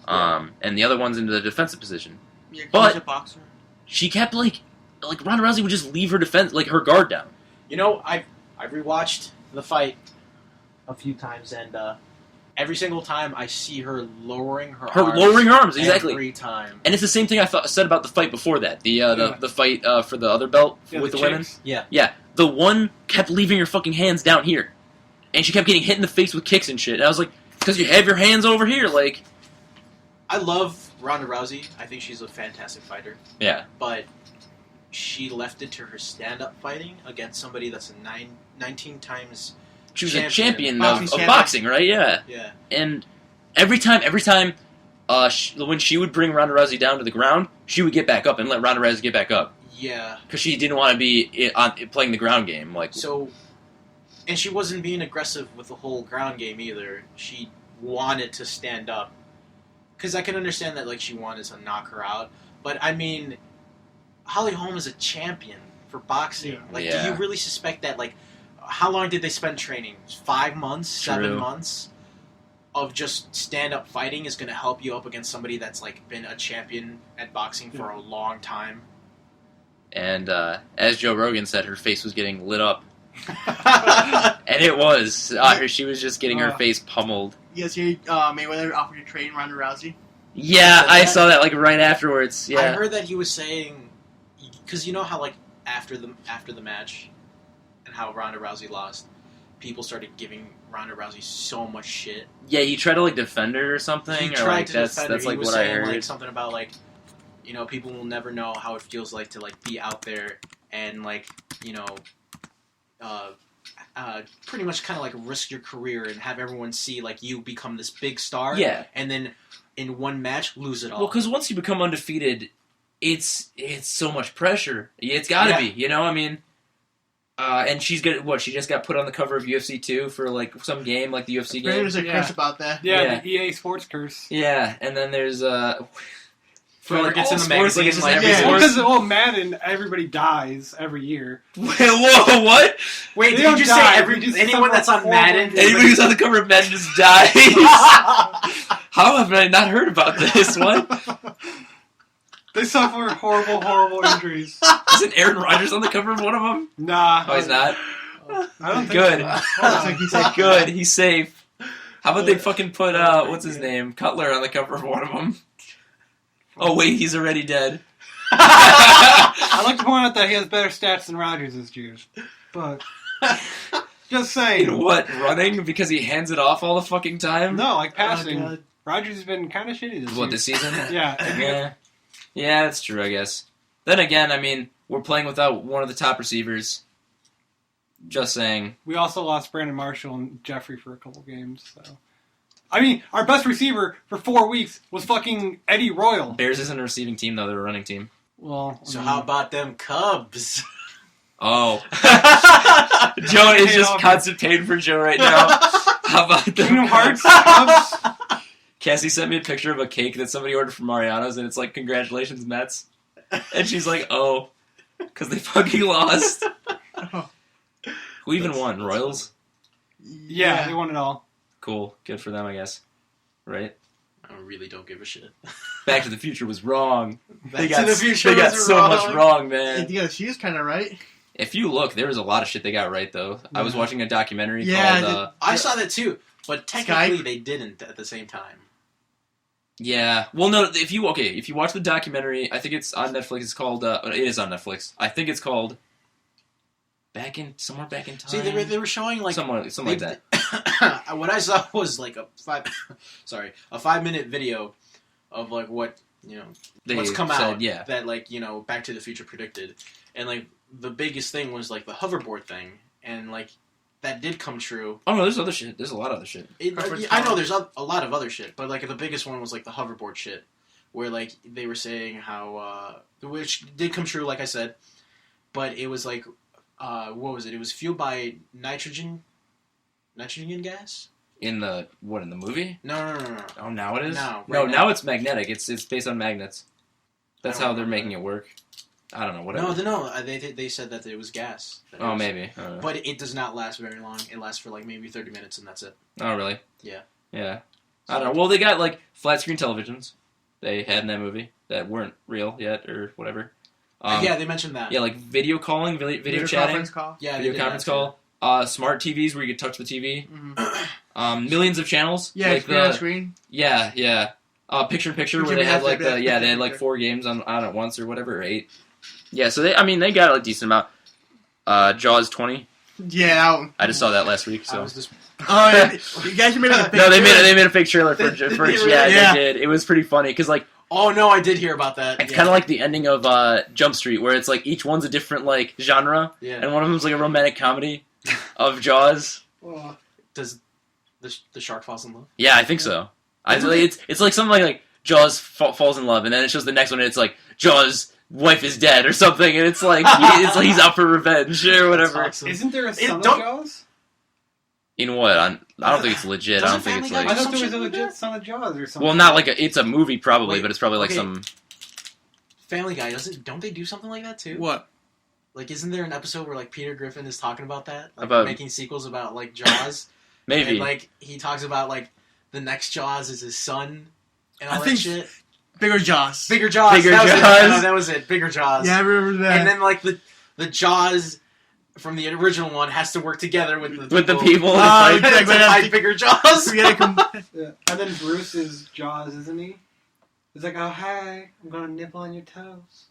S1: and the other one's into the defensive position.
S3: Yeah,
S1: But-
S3: she's a boxer.
S1: She kept like Ronda Rousey would just leave her defense, like her guard down.
S4: You know, I rewatched the fight a few times, and every single time I see her lowering her arms.
S1: Lowering her arms, exactly.
S4: Every time.
S1: And it's the same thing I said about the fight before that. The
S2: Yeah.
S1: the fight for the other belt
S2: Yeah,
S1: with the
S2: the
S1: women.
S2: chicks.
S1: Yeah, the one kept leaving her fucking hands down here, and she kept getting hit in the face with kicks and shit. And I was like, because you have your hands over here, like.
S4: I love Ronda Rousey. I think she's a fantastic fighter.
S1: Yeah.
S4: But she left it to her stand-up fighting against somebody that's a 19 times.
S1: She was a champion
S3: Boxing
S1: of
S3: champion.
S1: boxing, right? Yeah.
S4: Yeah.
S1: And every time, when she would bring Ronda Rousey down to the ground, she would get back up and let Ronda Rousey get back up
S4: Yeah.
S1: because she didn't want to be playing the ground game. Like,
S4: So, and she wasn't being aggressive with the whole ground game either. She wanted to stand up. Because I can understand that, like, she wanted to knock her out. But, I mean, Holly Holm is a champion for boxing.
S2: Yeah.
S4: Like,
S1: Yeah.
S4: do you really suspect that, like, how long did they spend training? 5 months? 7
S1: True.
S4: months? Of just stand-up fighting is going to help you up against somebody that's, like, been a champion at boxing for a long time.
S1: and as Joe Rogan said, her face was getting lit up, and it was. She was just getting her face pummeled.
S3: Yes, Mayweather offered to train Ronda Rousey.
S1: Yeah,
S4: So
S1: I
S4: that-
S1: saw that like right afterwards.
S4: I
S1: Yeah.
S4: heard that he was saying, because you know how like after the match, and how Ronda Rousey lost, people started giving Ronda Rousey so much shit.
S1: Yeah, he tried to like defend her or something.
S4: He
S1: or
S4: tried
S1: like
S4: to
S1: that's
S4: defend her.
S1: that's
S4: He
S1: like
S4: was
S1: what I
S4: saying
S1: heard.
S4: like something about like, you know, people will never know how it feels like to like be out there and like, you know, pretty much kind of like risk your career and have everyone see like you become this big star.
S1: Yeah.
S4: And then in one match lose it all.
S1: Well, because once you become undefeated, it's so much pressure. It's got to
S4: Yeah.
S1: be, you know. I mean, and she's got she just got put on the cover of UFC 2 for like some game, like the UFC game.
S3: There's a
S2: Yeah.
S3: curse about that.
S2: Yeah, the EA Sports curse.
S1: Yeah, and then there's for
S4: Whoever
S1: like
S4: gets
S1: all
S4: in the
S1: sports, like
S4: magazine,
S1: it's just
S4: like,
S1: every
S3: yeah.
S1: sport.
S2: Because Madden, everybody dies every year.
S1: Whoa, what?
S4: Wait,
S2: They
S4: did
S2: don't
S4: you
S2: die,
S4: say
S2: they just
S4: anyone that's on
S2: suffer
S4: Madden?
S2: horrible
S1: Anybody who's on the cover of Madden just dies. How have I not heard about this? What?
S2: They suffer horrible injuries.
S1: Isn't Aaron Rodgers on the cover of one of them?
S2: Nah.
S1: Oh, he's not?
S2: I don't think
S1: Good.
S2: so.
S3: Looks like he's like,
S1: Good, he's safe. How about they fucking put, what's his name? Cutler on the cover of one of them. Oh, wait, he's already dead.
S2: I'd like to point out that he has better stats than Rodgers this year. But, just saying.
S1: In what, running? Because he hands it off all the fucking time?
S2: No, like
S3: oh,
S2: passing.
S3: God.
S2: Rodgers has been kind of shitty this year.
S1: What, this season?
S2: Yeah.
S1: Yeah. Yeah, that's true, I guess. Then again, I mean, we're playing without one of the top receivers. Just saying.
S2: We also lost Brandon Marshall and Jeffrey for a couple games, so. I mean, our best receiver for 4 weeks was fucking Eddie Royal.
S1: Bears isn't a receiving team, though. They're a running team.
S2: Well,
S4: So how about them Cubs?
S1: Oh. Joe is just constant pain for Joe right now. How about
S2: Kingdom
S1: them
S2: Hearts? Cubs?
S1: Cassie sent me a picture of a cake that somebody ordered from Mariano's, and it's like, congratulations, Mets. And she's like, oh, because they fucking lost. Who even won? Royals?
S2: Yeah, they won it all.
S1: Cool. Good for them, I guess. Right?
S4: I really don't give a shit.
S1: Back to the Future was wrong.
S3: Back to the Future
S1: They got
S3: was
S1: so
S3: wrong.
S1: much wrong, man.
S3: Yeah, she is kind of right.
S1: If you look, there was a lot of shit they got right, though. I was watching a documentary
S3: Yeah,
S1: called...
S4: I saw that too, but technically
S3: Skype?
S4: they didn't at the same time.
S1: Yeah. Well, no, if you watch the documentary, I think it's on Netflix, it's called... it is on Netflix. I think it's called... Somewhere Back in Time?
S4: See, they were showing like
S1: Something like that.
S4: what I saw was like a 5-minute video of like what
S1: They
S4: what's come
S1: said,
S4: out
S1: yeah.
S4: that like Back to the Future predicted, and like the biggest thing was like the hoverboard thing, and like that did come true.
S1: Oh, no, there's other shit. There's a lot of other shit.
S4: I know there's a lot of other shit, but like the biggest one was like the hoverboard shit, where like they were saying how which did come true, like I said, but it was like what was it? It was fueled by nitrogen gas.
S1: In the movie?
S4: No.
S1: Oh, now it is?
S4: No,
S1: No,
S4: right
S1: now
S4: now.
S1: it's magnetic. It's based on magnets. That's
S4: I don't
S1: how they're
S4: remember
S1: making it work. I don't know, whatever.
S4: No. They said that it was gas. That it
S1: Oh,
S4: was-
S1: maybe. I don't know.
S4: But it does not last very long. It lasts for like maybe 30 minutes, and that's it.
S1: Oh, really?
S4: Yeah.
S1: Yeah. I don't know. Well, they got, like, flat-screen televisions they had in that movie that weren't real yet or whatever.
S4: Yeah, they mentioned that.
S1: Yeah, like video calling, video chatting,
S3: conference call.
S4: Yeah, they
S1: video
S4: did
S1: conference
S4: that
S1: call, smart TVs where you could touch the TV,
S3: Mm-hmm.
S1: millions of channels.
S3: Yeah,
S1: like
S3: screen on screen.
S1: Yeah. Picture-in-picture where they
S3: Picture-
S1: had like
S3: yeah,
S1: they had like
S3: picture.
S1: 4 games on at once or whatever, or 8. Yeah, so they got a decent amount. Jaws 20.
S3: Yeah, that one.
S1: I just saw that last week.
S4: I
S1: So
S4: was just
S3: Oh, yeah, you guys made a
S1: no, they made a fake trailer for
S3: Did
S1: for
S3: they really?
S1: yeah,
S3: Yeah.
S1: they did. It was pretty funny because like
S4: Oh no, I did hear about that.
S1: it's kind of like the ending of Jump Street where it's like each one's a different like genre,
S4: Yeah.
S1: and one of them's like a romantic comedy of Jaws.
S4: Does the shark falls in love?
S1: Yeah, I think so. It's like something like Jaws falls in love, and then it shows the next one, and it's like Jaws' wife is dead or something, and it's like he's out for revenge or whatever.
S4: That's awesome.
S2: Isn't there a son of
S4: don't-
S2: Jaws?
S1: In what? I don't think it's legit. I don't
S4: Doesn't
S1: think it's
S4: Family Guy
S1: like.
S2: I thought there was a
S4: Something like
S2: legit
S4: that?
S2: son of Jaws or something.
S1: Well, not like it's a movie probably,
S4: Wait,
S1: but it's probably like
S4: okay.
S1: some.
S4: Family Guy don't they do something like that too?
S3: What?
S4: Like, isn't there an episode where like Peter Griffin is talking about that, like,
S1: About-
S4: making sequels about like Jaws?
S1: Maybe.
S4: And like he talks about like the next Jaws is his son and all
S3: I
S4: that
S3: think-
S4: shit.
S3: Bigger Jaws.
S4: Bigger Jaws.
S1: Bigger
S4: that was
S1: Jaws.
S4: It. No, that was it. Bigger Jaws.
S3: Yeah, I remember that.
S4: And then like the Jaws from the original one has to work together with the
S1: people.
S3: Oh,
S1: Like,
S3: exactly.
S4: to fight bigger Jaws.
S3: We gotta
S2: Yeah. And then Bruce is Jaws, isn't he? He's like, oh, hey, I'm going to nibble on your toes.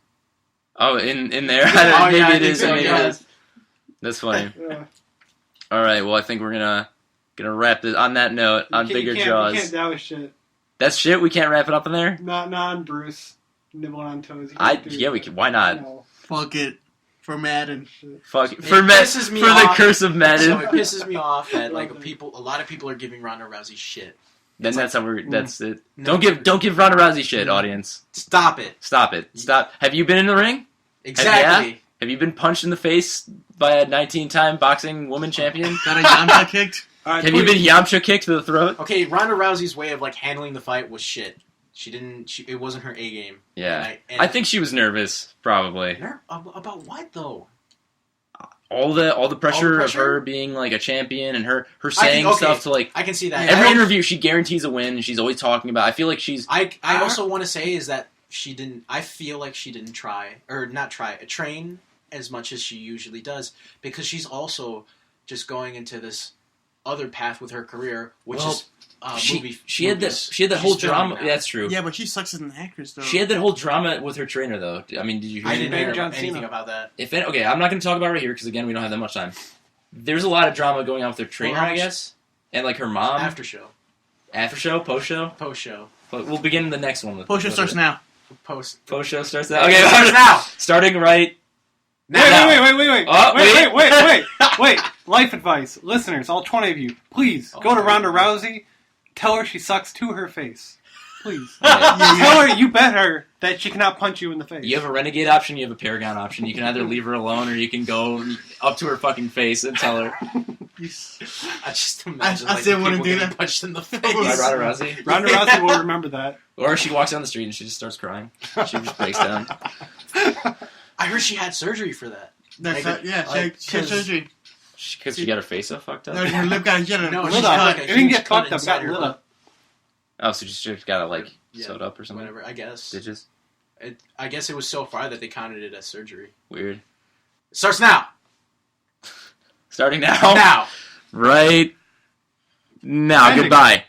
S1: oh, in there.
S4: Yeah,
S1: Maybe
S4: I
S1: it
S4: think
S1: is.
S4: so,
S1: Maybe
S4: yeah.
S1: it is. That's funny.
S2: Yeah.
S1: All right. Well, I think we're gonna wrap this on that note on Bigger
S2: You
S1: Jaws.
S2: can't doubt shit.
S1: That's shit. We can't wrap it up in there.
S2: Not on Bruce nibbling on toes. You can't do
S1: Yeah, we
S2: that.
S1: can. Why not?
S2: No.
S3: fuck it for Madden.
S2: Shit.
S1: Fuck
S4: It
S1: for
S4: pisses me
S1: for the
S4: off.
S1: curse of Madden.
S4: So it pisses me off that like a lot of people are giving Ronda Rousey shit
S1: Then
S4: It's
S1: that's how we're. That's it.
S4: No.
S1: Don't give Ronda Rousey shit, audience.
S4: Stop it.
S1: Stop it. Stop. Have you been in the ring?
S4: Exactly.
S1: Have you been punched in the face by a 19-time boxing woman champion?
S3: Got a Yamcha kicked.
S2: All right,
S1: Have you been Yamcha kicked to the throat?
S4: Okay, Ronda Rousey's way of like handling the fight was shit. It wasn't her A game.
S1: Yeah.
S4: And
S1: I think she was nervous, probably.
S4: About what though?
S1: All the pressure of
S4: pressure?
S1: her being like a champion and her saying stuff to like
S4: I can see that.
S1: every
S4: I-
S1: interview she guarantees a win. She's always talking about. I feel like she's
S4: I also want to say is that she didn't. I feel like she didn't train as much as she usually does because she's also just going into this other path with her career, which is
S1: she had that whole
S4: She's filming
S1: drama.
S4: now.
S1: That's true.
S3: Yeah, but she sucks as an actress, though.
S1: She had that whole drama with her trainer, though. I mean, did you hear?
S4: I didn't
S2: Big
S4: hear
S2: John
S4: anything
S2: Cena.
S4: about that.
S1: Okay, I'm not going to talk about it right here because again, we don't have that much time. There's a lot of drama going on with her trainer,
S4: Well,
S1: I guess, and like her mom.
S4: After show,
S1: post show.
S4: post show,
S1: But we'll begin the next one.
S3: Post show starts now.
S4: post.
S1: Post show starts now. Okay,
S4: Starts now.
S1: Starting right.
S2: Wait,
S1: Oh,
S2: wait. Life advice. Listeners, all 20 of you, please go to Ronda Rousey. Tell her she sucks to her face. Please. Tell her you bet her that she cannot punch you in the face.
S1: You have a renegade option. You have a paragon option. You can either leave her alone or you can go up to her fucking face and tell her.
S4: I just imagine
S3: I still wouldn't
S4: people
S3: do
S4: getting
S3: that.
S4: punched in the face.
S1: By Ronda Rousey.
S2: Ronda Rousey will remember that.
S1: Or she walks down the street and she just starts crying. She just breaks down.
S4: I heard she had surgery for that.
S3: That's
S4: Like,
S3: she had
S4: because-
S3: surgery.
S1: Because she got her face all fucked up.
S3: Her lip got hit.
S4: No,
S2: Lit
S4: she's
S2: up.
S4: got like a
S2: It didn't
S4: huge
S2: get
S4: cut
S2: fucked up. It
S4: inside
S2: got
S4: her
S2: lit
S4: lip.
S2: up.
S1: Oh, so she just got it like
S4: Yeah,
S1: sewed up or something?
S4: Whatever, I guess.
S1: Stitches?
S4: I guess it was so far that they counted it as surgery.
S1: Weird.
S4: Starts now.
S1: Starting now?
S4: Now.
S1: Right now.
S2: Ending.
S1: Goodbye.